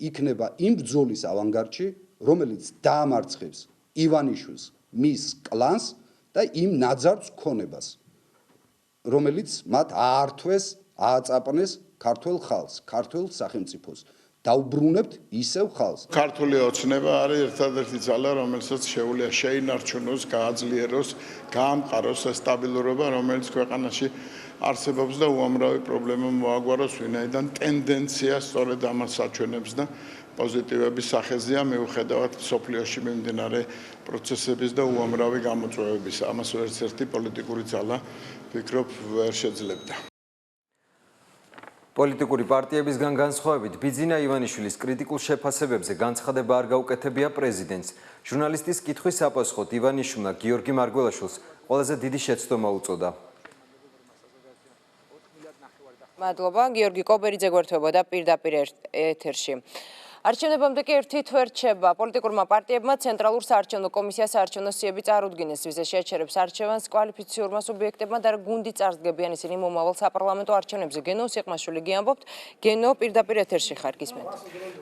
იქნება იმ ბრძოლის ავანგარდში, რომელიც დაამარცხებს ივანიშვილს, მის კლანს და იმ ნაძარცს ქონებას, რომელიც მათ აართვეს, ააწაპნეს ქართულ ხალხს, ქართულ სახელმწიფოს. დაუბრუნებთ ისევ ხალხს. ქართული ოცნება არის ერთადერთი ძალა, რომელსაც შეუძლია შეინარჩუნოს, გააძლიეროს, გაამყაროს სტაბილურობა, რომელიც ქვეყანაში არსებობს და უამრავი პრობლემა მოაგვაროს, ვინაიდან ტენდენცია სწორედ ამას აჩვენებს და პოზიტივების სახეზეა მიუხედავად სოფლიოში მიმდინარე პროცესების და უამრავი გამოწვევების. ამას ერთ-ერთი პოლიტიკური ძალა ვფიქრობ ვერ შეძლებდა. პოლიტიკური პარტიებისგან განსხვავებით, ბიძინა ივანიშვილის კრიტიკულ შეფასებებზე განცხადება არ გაუკეთებია პრეზიდენტს. ჟურნალისტის კითხვის საპასუხოდ ივანიშვილმა გიორგი მარგველაშვილს ყველაზე დიდი შეცდომა უწოდა. მადლობა, გიორგი კობერიძე გვერდებოდა პირდაპირ ეთერში. არჩევნებამდე კი ერთი თვე რჩება. პოლიტიკურმა პარტიებმა ცენტრალურ საარჩევნო კომისიას საარჩევნო სიები წარუდგინეს, ვისაც შეაჩერებს არჩევანს კვალიფიციურმა სუბიექტებმა და გუნდი წარსდგებიან ისინი მომავალ საპარლამენტო არჩევნებზე. გენო სიყმაშვილი გიამბობთ. გენო პირდაპირ ეთერში ხარ, გისმენთ.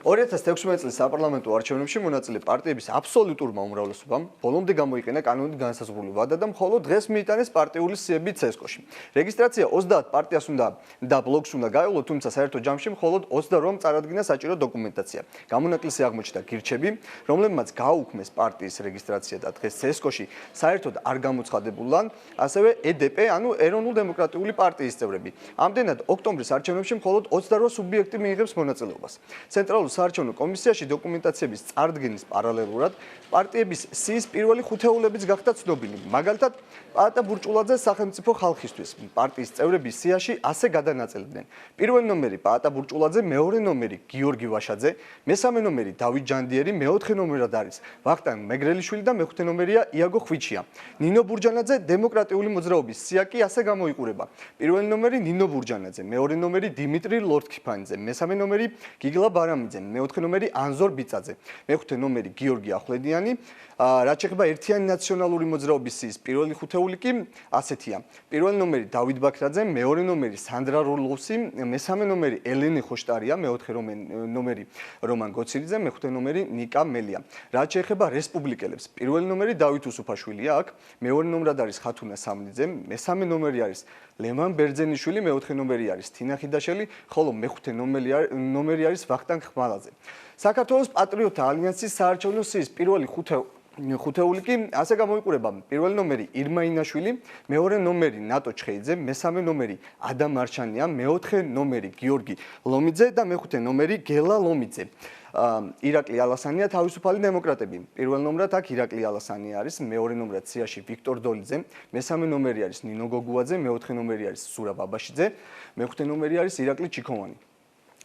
2016 წლის საპარლამენტო არჩევნებში მონაწილე პარტიების აბსოლუტურმა უმრავლესობამ ბოლომდე გამოიყენა კანონით განსაზღვრული ვადა და მხოლოდ დღეს მიიტანეს პარტიული სიები ცესკოში. რეგისტრაცია 30 პარტიას უნდა და ბლოკს უნდა გაევლო, თუმცა საერთო ჯამში მხოლოდ 22 წარადგინა საჭირო დოკუმენტაცია. გამონაკლისი აღმოჩნდა გირჩები, რომლებმაც გააუქმეს პარტიის რეგისტრაცია და დღეს CSKO-ში საერთოდ არ გამოცხადებულან, ასევე EDP, ანუ ეროვნულ დემოკრატიული პარტიის წევრები. ამდენად ოქტომბრის არჩევნებში მხოლოდ 28 სუბიექტი მიიღებს მონაწილეობას. ცენტრალურ საარჩევნო კომისიაში დოკუმენტაციების წარდგენის პარალელურად პარტიების სიის პირველი ხუთეულებიც გახდა ცნობილი. მაგალითად, პაატა ბურჭულაძე სახელმწიფო ხალხისთვის პარტიის წევრები სიაში ასე გადანაწილებდნენ. პირველი ნომერი პაატა ბურჭულაძე, მეორე ნომერი გიორგი ვაშაძე, მესამე ნომერი დავით ჯანდიერი, მეოთხე ნომერად არის ვახტანგ მეგრელიშვილი და მეხუთე ნომერია იაგო ხვიჩია. ნინო ბურჯანაძე დემოკრატიული მოძრაობის სია კი ასე გამოიყურება. პირველი ნომერი ნინო ბურჯანაძე, მეორე ნომერი დიმიტრი ლორთქიფანიძე, მესამე ნომერი გიგლა ბარამიძე, მეოთხე ნომერი ანზორ ბიწაძე, მეხუთე ნომერი გიორგი ახვლედიანი. რაც შეეხება ერთიანი ნაციონალური მოძრაობის სიის პირველი ხუთეული კი ასეთია. პირველი ნომერი დავით ბაქრაძე, მეორე ნომერი სანდრა როლოვსი, მესამე ნომერი ელენე ხოშტარია, მეოთხე ნომერი რომან გოცირიძე, მეხუთე ნომერი ნიკა მელია. რაც შეეხება რესპუბლიკელებს, პირველი ნომერი დავით უსუფაშვილია აქ, მეორე ნომრად არის ხათუნა სამნიძე, მესამე ნომერი არის ლემან ბერძენიშვილი, მეოთხე ნომერი არის თინა ხიდაშელი, ხოლო მეხუთე ნომერი არის ვახტანგ ხმალაძე. საქართველოს პატრიოტთა ალიანსის საარჩევნო სიის პირველი ხუთეული კი ასე გამოიყურება. პირველი ნომერი ირმა ინაშვილი, მეორე ნომერი ნატო ჩხეიძე, მესამე ნომერი ადამ არჩანია, მეოთხე ნომერი გიორგი ლომიძე და მეხუთე ნომერი გელა ლომიძე. ირაკლი ალასანია თავისუფალი დემოკრატები. პირველ ნომრად აქ ირაკლი ალასანია არის, მეორე ნომრად სიაში ვიქტორ დოლიძე, მესამე ნომერი არის ნინო გოგუაძე, მეოთხე ნომერი არის სურა ბაბაშიძე, მეხუთე ნომერი არის ირაკლი ჩიქოვანი.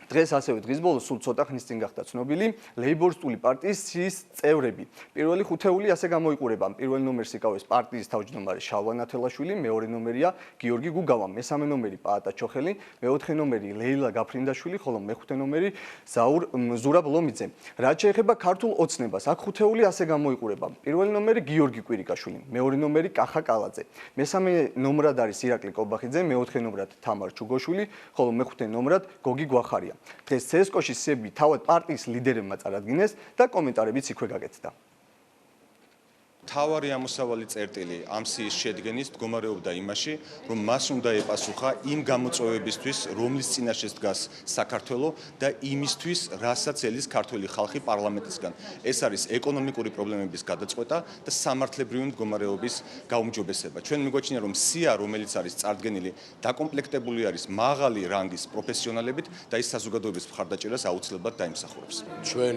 დღეს ასევე დღის ბოლოს სულ ცოტა ხნის წინ გახდა ცნობილი ლეიბორისტული პარტიის სიის წევრები. პირველი ხუთეული ასე გამოიყურება. პირველი ნომერს იკავებს პარტიის თავმჯდომარე შალვა ნათელაშვილი, მეორე ნომერია გიორგი გუგავა, მესამე ნომერი პაატა ჩოხელი, მეოთხე ნომერი ლეილა გაფრინდაშვილი, ხოლო მეხუთე ნომერი ზურაბ ლომიძე. რაც შეეხება ქართულ ოცნებას, აქ ხუთეული ასე გამოიყურება. პირველი ნომერი გიორგი კვირიკაშვილი, მეორე ნომერი კახა კალაძე, მესამე ნომრად არის ირაკლი კობახიძე, მეოთხე ნომრად თამარ ჩუგოშვილი, ხოლო მეხუთე ნომრად გოგი გვახარია. დღეს CSKO-ში სიები თავად პარტიის ლიდერებმა წარადგინეს და კომენტარებიც იქვე გაკეთდა. თავარი ამოსავალი წერტილი ამ სიის შედგენის მდგომარეობდა იმაში, რომ მას უნდა ეპასუხა იმ გამოწვევებისთვის, რომლის წინაშე დგას საქართველო და იმისთვის, რასაც ელის ქართველი ხალხი პარლამენტისგან. ეს არის ეკონომიკური პრობლემების გადაწყვეტა და სამართლებრივი მდგომარეობის გაუმჯობესება. ჩვენ მიგვაჩნია, რომ სია, რომელიც არის წარდგენილი, დაკომპლექტებული არის მაღალი რანგის პროფესიონალებით და ის საზოგადოების მხარდაჭერას აუცილებლად დაიმსახურებს. ჩვენ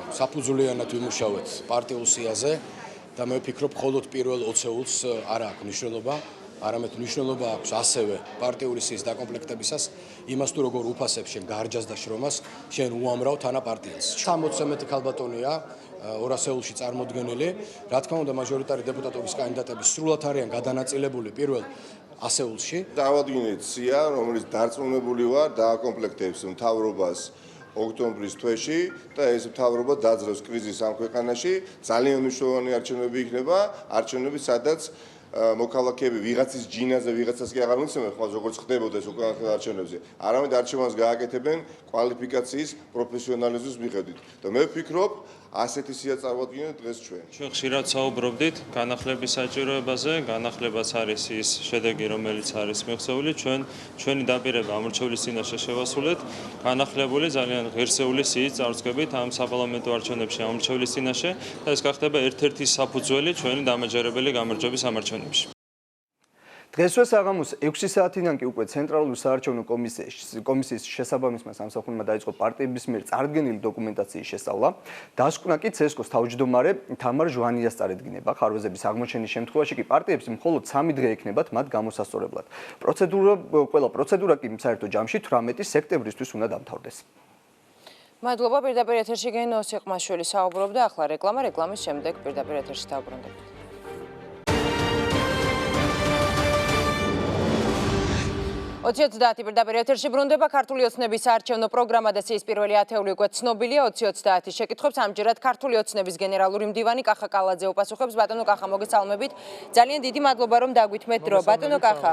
საფუძვლიანად ვიმუშავეთ პარტიულ სიაზე და მე ვფიქრობ, მხოლოდ პირველ 20-ს არ აქვს მნიშვნელობა, არამედ მნიშვნელობა აქვს ასევე პარტიული სიის დაკომპლექტებისას, იმას თუ როგორ უფასებს შენ გარჯას და შრომას, შენ უამრავ თანაპარტიელს. 60-ზე მეტი ქალბატონია 200-ში წარმოდგენილი, რა თქმა უნდა, მაჟორიტარი დეპუტატობის კანდიდატები სრულად არიან გადანაწილებული პირველ ასეულში. დავადგინეთ სია, რომელიც დარწმუნებული ვარ, დააკომპლექტებს მთავრობას ოქტომბრის თვეში და ეს მთავრობა დაძრევს კრიზისს ამ ქვეყანაში. ძალიან მნიშვნელოვანი არჩევნები იქნება, არჩევნები, სადაც მოქალაქეები ვიღაცის ჯინაზე ვიღაცას კი აღარ მიცემენ, ხო, როგორც ხდებოდა ეს უკანასკნელ არჩევნებზე. არამედ არჩევანს გააკეთებენ კვალიფიკაციის, პროფესიონალიზმის მიხედვით. და მე ვფიქრობ, ასეთი სია წარვადგინეთ დღეს ჩვენ. ჩვენ ხშირად საუბრობდით განახლების საჭიროებაზე, განახლებაც არის ის შედეგი, რომელიც არის მიღწეული. ჩვენი დაპირება ამორჩევლის წინაშე შევასრულეთ, განახლებული ძალიან ღირსეული სიის წარსდგებით ამ საპარლამენტო არჩევნებში ამორჩევლის წინაშე და ეს გახდება ერთ-ერთი საფუძველი ჩვენი დამაჯერებელი გამარჯვების ამ არჩევნებში. დღესვე საღამოს 6 საათიდან კი უკვე ცენტრალურ საარჩევნო კომისიის შესაბამისმა სამსახურმა დაიწყო პარტიების მიერ წარდგენილი დოკუმენტაციის შესწავლა. დასკვნა კი CSKO-ს თავმჯდომარე თამარ ჟვანიას წარედგინება. ხარვეზების აღმოჩენის შემთხვევაში კი პარტიებს მხოლოდ 3 დღე ექნებათ მათ გამოსასწორებლად. ყველა პროცედურა კი საერთო ჯამში 18 სექტემბრისთვის უნდა დამთავრდეს. მადლობა, პირდაპირ ეთერში გენო სიყმაშვილი საუბრობდა. ახლა რეკლამის შემდეგ პირდაპირ ეთერში დავბრუნდებით. 2030 პირდაპირ ეთერში ბრუნდება ქართული ოცნების საარჩევნო პროგრამა და სიის პირველი ათეული უკვე ცნობილია. 2030 შეკითხვებს ამჯერად ქართული ოცნების გენერალური მდივანი კახა კალაძე უპასუხებს. ბატონო კახა, მოგესალმებით. ძალიან დიდი მადლობა რომ დაგვითმეთ დრო. ბატონო კახა,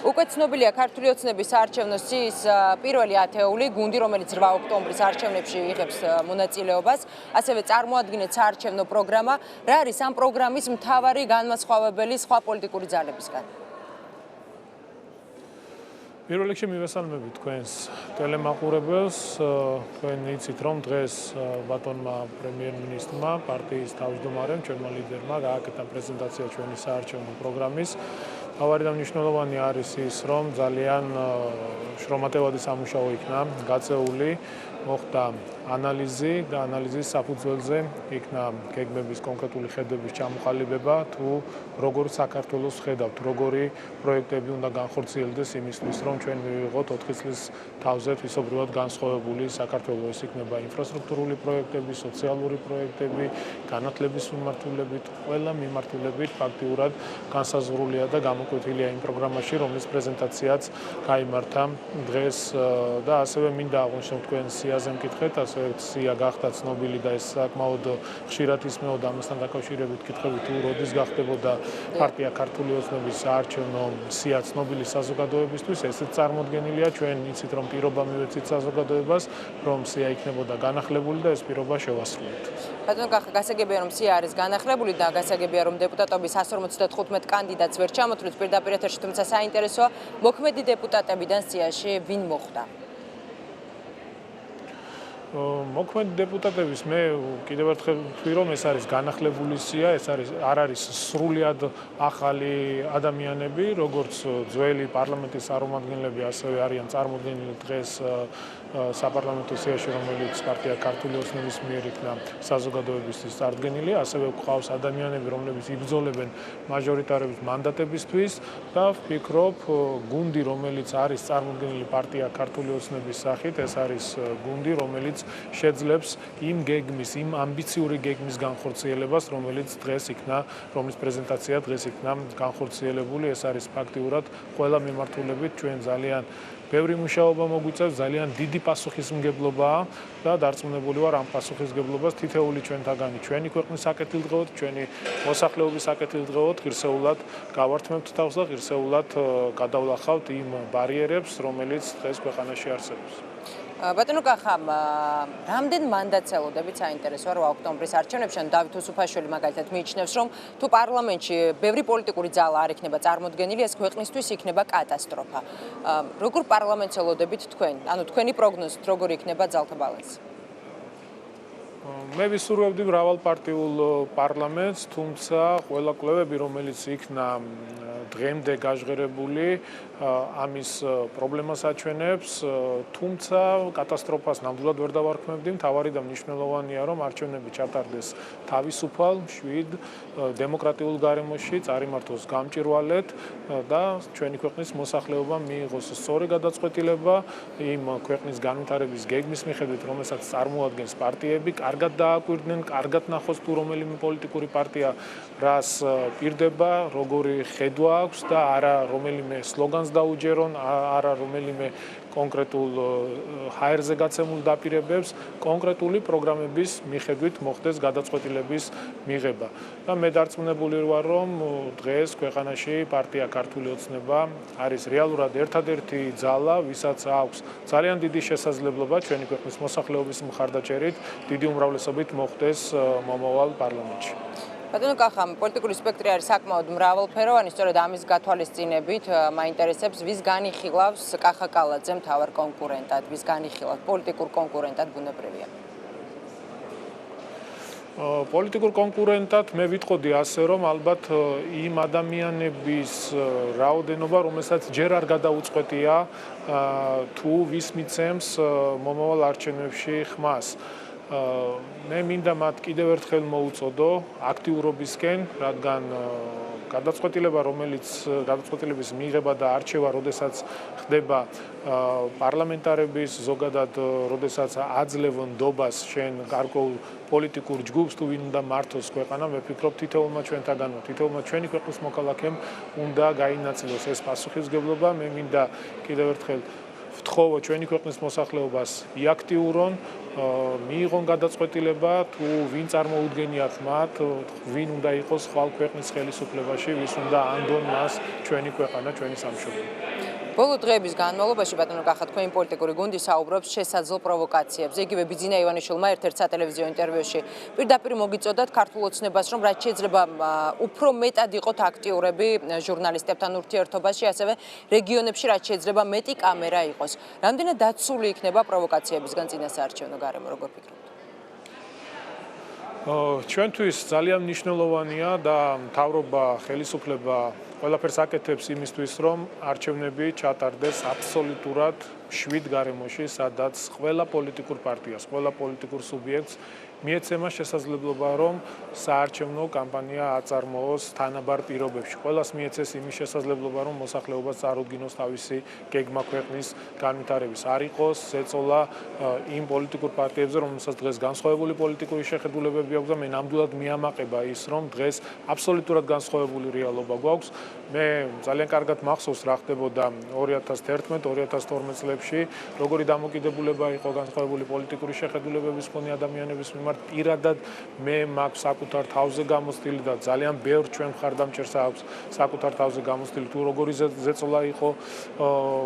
უკვე ცნობილია ქართული ოცნების საარჩევნო სიის პირველი ათეული, გუნდი, რომელიც 8 ოქტომბრის არჩევნებში იღებს მონაწილეობას. ასევე წარმოადგინეთ საარჩევნო პროგრამა. რა არის ამ პროგრამის მთავარი განმასხვავებელი სხვა პოლიტიკური ძალებისგან? პირველ რიგში მივესალმებით თქვენს ტელემაყურებელს. თქვენ იცით, რომ დღეს ბატონმა პრემიერ-მინისტრმა, პარტიის თავმჯდომარემ, ჩვენმა ლიდერმა გააკეთა პრეზენტაცია ჩვენი საარჩევნო პროგრამის. მთავარი და მნიშვნელოვანი არის ის, რომ ძალიან შრომატევადი სამუშაო იქნა გაწეული, მოხდა ანალიზი და ანალიზის საფუძველზე იქნა გეგმების კონკრეტული ხედვების ჩამოყალიბება, თუ როგორ საქართველოს ხედავთ, როგორი პროექტები უნდა განხორციელდეს იმისთვის, რომ ჩვენ მივიღოთ 4 წლის თავზე თვისობრივად განსხვავებული საქართველოს. ეს იქნება ინფრასტრუქტურული პროექტები, სოციალური პროექტები, განათლების მიმართულებით, ყველა მიმართულებით ფაქტიურად განსაზღვრულია და გამოკვეთილია იმ პროგრამაში, რომლის პრეზენტაციაც გაიმართა დღეს და ასევე მინდა აღვნიშნო თქვენ სიაზე მკითხეთ, სია გახდა ცნობილი და ეს საკმაოდ ხშირად ისმეოდა ამასთან დაკავშირებით კითხვები თუ როდის გახდებოდა პარტია ქართული ოცნების საარჩევნო სია ცნობილი საზოგადოებისთვის. ესეც წარმოდგენილია, ჩვენ იცით რომ პირობა მივეცით საზოგადოებას, რომ სია იქნებოდა განახლებული და ეს პირობა შევასრულეთ. ბატონო კახა, გასაგებია რომ სია არის განახლებული და გასაგებია რომ დეპუტატობის 155 კანდიდატს ვერ ჩამოთვლით პირდაპირ ეთერში, თუმცა საინტერესოა მოქმედი დეპუტატებიდან სიაში ვინ მოხვდა? მოქმედი დეპუტატების მე კიდევ ერთხელ ვთქვი, რომ ეს არის განახლებული სია, ეს არ არის სრულიად ახალი ადამიანები, როგორც ძველი პარლამენტის წარმომადგენლები, ასევე არიან წარმოდგენილი დღეს საპარლამენტო სიაში, რომელიც პარტია ქართული ოცნების მიერ იქნა საზოგადოებისთვის წარდგენილი, ასევე გვყავს ადამიანები, რომლებიც იბრძოლებენ მაჟორიტარების მანდატებისთვის და ვფიქრობ, გუნდი, რომელიც არის წარმოდგენილი პარტია ქართული ოცნების სახით, ეს არის გუნდი, რომელიც შეძლებს იმ გეგმის, იმ ამბიციური გეგმის განხორციელებას, რომელიც დღეს იქნა, რომლის პრეზენტაცია დღეს იქნა განხორციელებული. ეს არის ფაქტიურად ყველა მიმართულებით ჩვენ ძალიან ბევრი მუშაობა მოგვიწევს, ძალიან დიდი პასუხისმგებლობაა და დარწმუნებული ვარ ამ პასუხისმგებლობას თითეული ჩვენთაგანი, ჩვენი ქვეყნის საკეთილდღეოდ, ჩვენი მოსახლეობის საკეთილდღეოდ ღირსეულად გავართმევთ თავს და ღირსეულად გადავლახავთ იმ ბარიერებს, რომელიც დღეს ქვეყანაში არსებობს. ბატონო კახა, რამდენ მანდატს ელოდებით საინტერესოა 8 ოქტომბრის არჩევნებში, ან დავით უსუფაშვილი მაგალითად მიიჩნევს, რომ თუ პარლამენტში ბევრი პოლიტიკური ძალა არ იქნება წარმოდგენილი, ეს ქვეყნისთვის იქნება კატასტროფა. როგორ პარლამენტს ელოდებით თქვენ? ანუ თქვენი პროგნოზით როგორ იქნება ძალთა ბალანსი? მე ვისურვებდი მრავალპარტიულ პარლამენტს, თუმცა ყველა კვლევები, რომელიც იქნა დღემდე გაჟღერებული, ამის პრობლემას აჩვენებს, თუმცა კატასტროფას ნამდვილად ვერ დავარქმევდი. მთავარი და მნიშვნელოვანია, რომ არჩევნები ჩატარდეს თავისუფალ, მშვიდ, დემოკრატიულ გარემოში, წარიმართოს გამჭირვალედ და ჩვენი ქვეყნის მოსახლეობამ მიიღოს სწორი გადაწყვეტილება იმ ქვეყნის განვითარების გეგმის მიხედვით, რომელსაც წარმოადგენს პარტიები, კარგად დააკვირდნენ, კარგად ნახოს თუ რომელიმე პოლიტიკური პარტია რას პირდება, როგორი ხედვა აქვს და არა რომელიმე სლოგანს დაუჯერონ, არა რომელიმე კონკრეტულ ჰაერზე გაცემულ დაპირებებს, კონკრეტული პროგრამების მიხედვით მოხდეს გადაწყვეტილების მიღება. და მე დარწმუნებული ვარ, რომ დღეს ქვეყანაში პარტია ქართული ოცნება არის რეალურად ერთადერთი ძალა, ვისაც აქვს ძალიან დიდი შესაძლებლობა ჩვენი ქვეყნის მოსახლეობის მხარდაჭერით დიდი უმრავლესობით მოხდეს მომავალ პარლამენტში. ბატონო კახა, პოლიტიკური სპექტრი არის საკმაოდ მრავალფეროვანი, სწორედ ამის გათვალისწინებით მაინტერესებს, ვის განიხილავს კახა კალაძე მთავარ კონკურენტად, ვის განიხილავს პოლიტიკურ კონკურენტად ბუნებრივია. პოლიტიკურ კონკურენტად მე ვიტყოდი ასე, რომ ალბათ იმ ადამიანების რაოდენობა, რომელსაც ჯერ არ გადაუწყვეტია თუ ვის მიცემს მომავალ არჩევნებში ხმას. მე მინდა მათ კიდევ ერთხელ მოუწოდო აქტიურობისკენ, რადგან გადაწყვეტილების მიღება და არჩევა, როდესაც ხდება პარლამენტარების, ზოგადად, როდესაც აძლევ ნდობას შენ გარკვეულ პოლიტიკურ ჯგუფს თუ ვინ უნდა მართოს ქვეყანა, მე ვფიქრობ თითოეულმა ჩვენთაგანმა, თითოეულმა ჩვენი ქვეყნის მოქალაქემ უნდა გაინაწილოს ეს პასუხისმგებლობა. მე მინდა კიდევ ერთხელ ვთხოვო ჩვენი ქვეყნის მოსახლეობას იაქტიურონ, მიიღონ გადაწყვეტილება თუ ვინ წარმოუდგენიათ მათ, ვინ უნდა იყოს ხვალ ქვეყნის ხელისუფლებაში, ვის უნდა ანდონ მას ჩვენი ქვეყანა, ჩვენი სამშობლო. ბოლო დღეების განმავლობაში ბატონო კახა თქვენი პოლიტიკური გუნდი საუბრობს შესაძლო პროვოკაციებზე. იგივე ბიძინა ივანიშვილმა ერთ-ერთ სატელევიზიო ინტერვიუში პირდაპირ მოგიწოდათ ქართულ ოცნებას, რომ რაც შეიძლება უფრო მეტად იყოთ აქტიურები ჟურნალისტებთან ურთიერთობაში, ასევე რეგიონებში რაც შეიძლება მეტი კამერა იყოს. რამდენად დაცული იქნება პროვოკაციებისგან წინასაარჩევნო გარემო, როგორ ფიქრობთ? ჩვენთვის ძალიან მნიშვნელოვანია და მთავრობა, ხელისუფლება ყველაფერს აკეთებს იმისთვის, რომ არჩევნები ჩატარდეს აბსოლუტურად შვიდ გარემოში, სადაც ყველა პოლიტიკურ პარტიას, ყველა პოლიტიკურ სუბიექტს მიეცემა შესაძლებლობა, რომ საარჩევნო კამპანია აწარმოოს თანაბარ პირობებში. ყველას მიეცეს იმის შესაძლებლობა, რომ მოსახლეობას წარუდგინოს თავისი გეგმა ქვეყნის განვითარების. არ იყოს ზეწოლა იმ პოლიტიკურ პარტიებზე, რომელსაც დღეს განსხვავებული პოლიტიკური შეხედულებები აქვს და მე ნამდვილად მიამაყება ის, რომ დღეს აბსოლუტურად განსხვავებული რეალობა გვაქვს. მე ძალიან კარგად მახსოვს, რა ხდებოდა 2011-2012 წლებში, როგორი დამოკიდებულება იყო განსხვავებული პოლიტიკური შეხედულებების მქონე ადამიანების მიმართ. პირადად მე მაქვს საკუთარ თავზე გამოცდილი და ძალიან ბევრ ჩვენ მხარდამჭერს აქვს საკუთარ თავზე გამოცდილი, თუ როგორი ზეწოლა იყო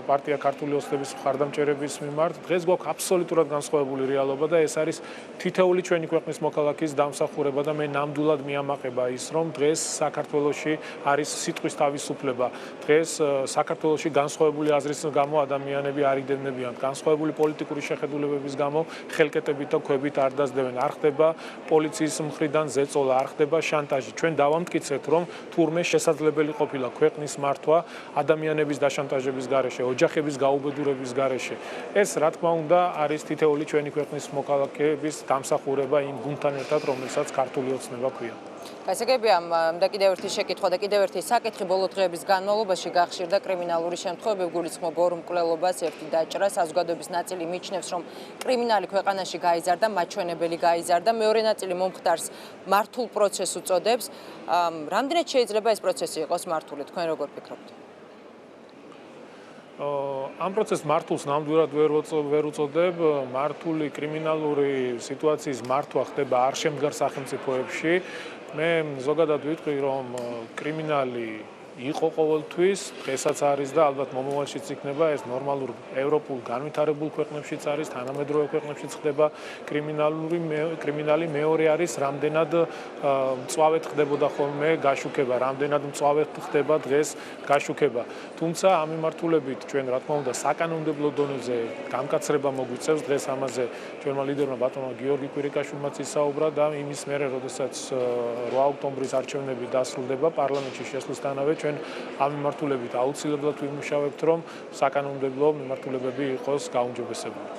პარტია ქართული ოცნების მხარდამჭერების მიმართ. დღეს გვაქვს აბსოლუტურად განსხვავებული რეალობა და ეს არის თითოეული ჩვენი ქვეყნის მოქალაქის დამსახურება და მე ნამდვილად მიამაყება ის, რომ დღეს საქართველოში არის სიტყვის თავისუფლება. დღეს საქართველოში განსხვავებული აზრის გამო ადამიანები არ იდევნებიან, განსხვავებული პოლიტიკური შეხედულებების გამო ხელკეტებით და ქვებით არ დასდევენ. არ ხდება პოლიციის მხრიდან ზეწოლა, არ ხდება შანტაჟი. ჩვენ დავამტკიცეთ, რომ თურმე შესაძლებელი ყოფილა ქვეყნის მართვა ადამიანების დაშანტაჟების გარეშე, ოჯახების გაუბედურების გარეშე. ეს, რა თქმა უნდა, არის თითოეული ჩვენი ქვეყნის მოქალაქეების დამსახურება იმ გუნდთან ერთად, რომელსაც ქართული ოცნება ქვია. გასაგებია და კიდევ ერთი შეკითხვა და კიდევ ერთი საკითხი ბოლო დღეების განმავლობაში გახშირდა კრიმინალური შემთხვევები, გულისხმობ ორ მკვლელობას, ერთი დაჭრა, საზოგადოების ნაწილი მიიჩნევს, რომ კრიმინალი ქვეყანაში გაიზარდა, მაჩვენებელი გაიზარდა, მეორე ნაწილი მომხდარს მართულ პროცესს უწოდებს. რამდენად შეიძლება ეს პროცესი იყოს მართული, თქვენ როგორ ფიქრობთ? ამ პროცესს მართულს ნამდვილად ვერ უწოდებ. მართული კრიმინალური სიტუაციის მართვა ხდება არ შემდგარ სახელმწიფოებში. მე ზოგადად ვიტყვი, რომ კრიმინალი იყო ყოველთვის, დღესაც არის და ალბათ მომავალშიც იქნება, ეს ნორმალურ ევროპულ განვითარებულ ქვეყნებშიც არის, თანამედროვე ქვეყნებშიც ხდება კრიმინალი. მეორე არის, რამდენად მწვავედ ხდებოდა ხოლმე გაშუქება, რამდენად მწვავედ ხდება დღეს გაშუქება. თუმცა ამ მიმართულებით ჩვენ რა თქმა უნდა საკანონმდებლო დონეზე გამკაცრება მოგვიწევს. დღეს ამაზე ჩვენმა ლიდერმა ბატონმა გიორგი კვირიკაშვილმაც ისაუბრა და იმის მერე, როდესაც 8 ოქტომბრის არჩევნები დასრულდება პარლამენტში შესვლისთანავე ჩვენ ამ მიმართულებით აუცილებლად ვიმუშავებთ, რომ საკანონმდებლო მიმართულებები იყოს გაუმჯობესებული.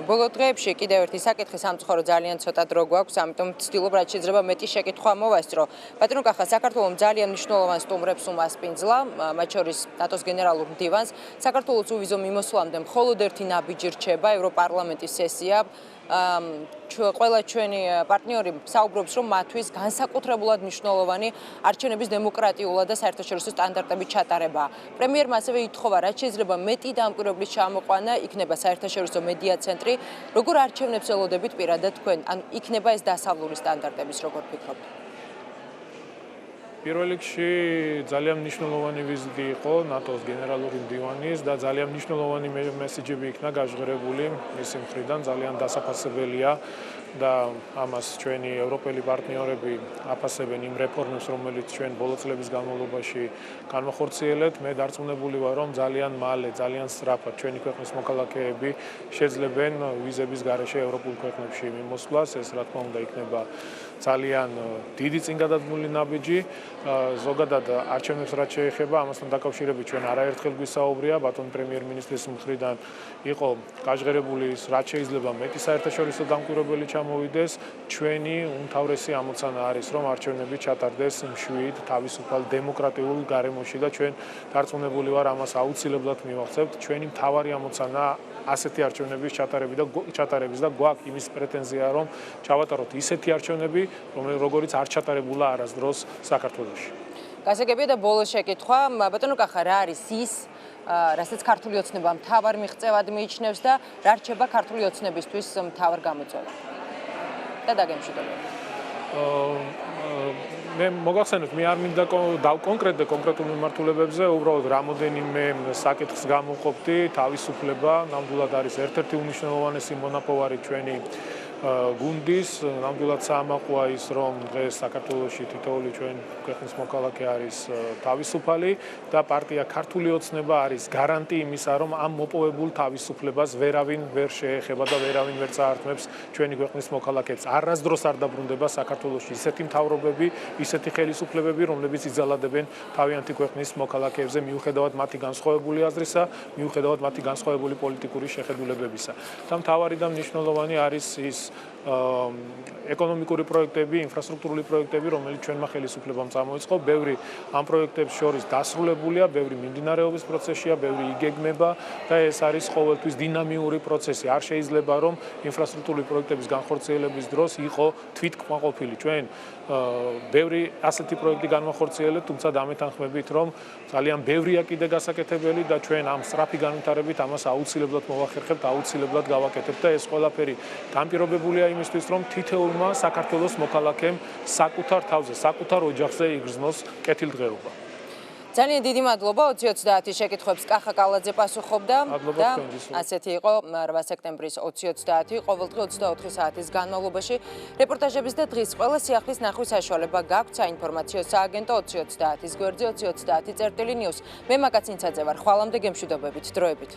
ბოლო დღეებში კიდევ ერთი საკითხი სამწუხარო ძალიან ცოტა დრო გვაქვს, ამიტომ ვცდილობ რაც შეიძლება მეტი შეკითხვა მოვასწრო. ბატონო კახა, საქართველოს ძალიან მნიშვნელოვან სტუმრებს უმასპინძლა, მათ შორის ნატოს გენერალურ მდივანს. საქართველოს უვიზო მიმოსვლამდე მხოლოდ ერთი ნაბიჯი რჩება, ევროპარლამენტის სესია. ყველა ჩვენი პარტნიორი საუბრობს, რომ მათთვის განსაკუთრებულად მნიშვნელოვანი არჩევნების დემოკრატიულად და საერთაშორისო სტანდარტებით ჩატარება. პრემიერმა ასევე ითხოვა, რაც შეიძლება მეტი დამკვირვებლის ჩამოყვანა იქნება საერთაშორისო მედია ცენტრი. როგორ არჩევნებს ელოდებით პირადად თქვენ? ან იქნება ეს დასავლური სტანდარტების, როგორ ფიქრობთ? პირველ რიგში ძალიან მნიშვნელოვანი ვიზიტი იყო ნატოს გენერალური მდივანის და ძალიან მნიშვნელოვანი მესიჯები იქნა გაჟღერებული მისი მხრიდან, ძალიან დასაფასებელია და ამას ჩვენი ევროპელი პარტნიორები აფასებენ იმ რეფორმებს, რომელიც ჩვენ ბოლო წლების განმავლობაში განვახორციელებთ. მე დარწმუნებული ვარ, რომ ძალიან მალე, ძალიან სწრაფად ჩვენი ქვეყნის მოქალაქეები შეძლებენ ვიზების გარეშე ევროპულ ქვეყნებში მიმოსვლას. ეს რა თქმა უნდა იქნება ძალიან დიდი წინგადადგმული ნაბიჯი. ზოგადად არჩევნებს რაც შეეხება, ამასთან დაკავშირებით ჩვენ არაერთხელ გვისაუბრია, ბატონ პრემიერ-მინისტრის მხრიდან იყო გაჟღერებული ის, რაც შეიძლება მეტი საერთაშორისო დამკვირვებელი ჩამოვიდეს. ჩვენი უმთავრესი ამოცანა არის, რომ არჩევნები ჩატარდეს მშვიდ, თავისუფალ, დემოკრატიულ გარემოში და ჩვენ დარწმუნებული ვარ, ამას აუცილებლად მივახცევთ. ჩვენი მთავარი ამოცანა ასეთი არჩევნების ჩატარების და გვაქვს იმის პრეტენზია, რომ ჩავატაროთ ისეთი არჩევნები, როგორიც არ ჩატარებულა არასდროს საქართველოში. გასაგებია და ბოლო შეკითხვა, ბატონო კახა, რა არის ის, რასაც ქართული ოცნება მთავარ მიღწევად მიიჩნევს და რა რჩება ქართული ოცნებისთვის მთავარ გამოწვევად? და დაგემშვიდობებით. მე მოგახსენებთ, მე არ მინდა კონკრეტულ მიმართულებებზე, უბრალოდ რამოდენიმე საკითხს გამოვყოფდი, თავისუფლება ნამდვილად არის ერთ-ერთი უმნიშვნელოვანესი მონაპოვარი ჩვენი გუნდის, ნამდვილად საამაყოა ის, რომ დღეს საქართველოში თითოეული ჩვენ ქვეყნის მოქალაქე არის თავისუფალი და პარტია ქართული ოცნება არის გარანტი იმისა, რომ ამ მოპოვებულ თავისუფლებას ვერავინ ვერ შეეხება და ვერავინ ვერ წაართმევს ჩვენი ქვეყნის მოქალაქეებს. არასდროს არ დაბრუნდება საქართველოში ისეთი მთავრობები, ისეთი ხელისუფლებები, რომლებიც იძალადებენ თავიანთი ქვეყნის მოქალაქეებზე მიუხედავად მათი განსხვავებული აზრისა, მიუხედავად მათი განსხვავებული პოლიტიკური შეხედულებებისა. და მთავარი და მნიშვნელოვანი არის ის ეკონომიკური პროექტები, ინფრასტრუქტურული პროექტები, რომელიც ჩვენმა ხელისუფლებამ წამოიწყო, ბევრი ამ პროექტებს შორის დასრულებულია, ბევრი მიმდინარეობის პროცესია, ბევრი იგეგმება და ეს არის ყოველთვის დინამიური პროცესი. არ შეიძლება რომ ინფრასტრუქტურული პროექტების განხორციელების დროს იყო თვითკმაყოფილი. ჩვენ ბევრი ასეთი პროექტი განვახორციელებთ, თუმცა დამეთანხმებით, რომ ძალიან ბევრია კიდე გასაკეთებელი და ჩვენ ამ სწრაფი განვითარებით ამას აუცილებლად მოვახერხებთ, აუცილებლად გავაკეთებთ და ეს ყველაფერი განპირობებულია იმისთვის, რომ თითოეულმა საქართველოს მოქალაქემ საკუთარ თავზე, საკუთარ ოჯახზე იგრძნოს კეთილდღეობა. ძალიან დიდი მადლობა 2030 შეკითხვებს კახა კალაძე პასუხობდა და ასეთი იყო 8 სექტემბრის 2030 ყოველდღე 24 საათის განმავლობაში რეპორტაჟების და დღის ყველა სიახლის ნახვის საშუალება გაქვთ საინფორმაციო სააგენტო 2030-ის გვერდზე 2030.news. მე მაგაცინცაძე ვარ, ხვალამდე გემშვიდობებით, დროებით.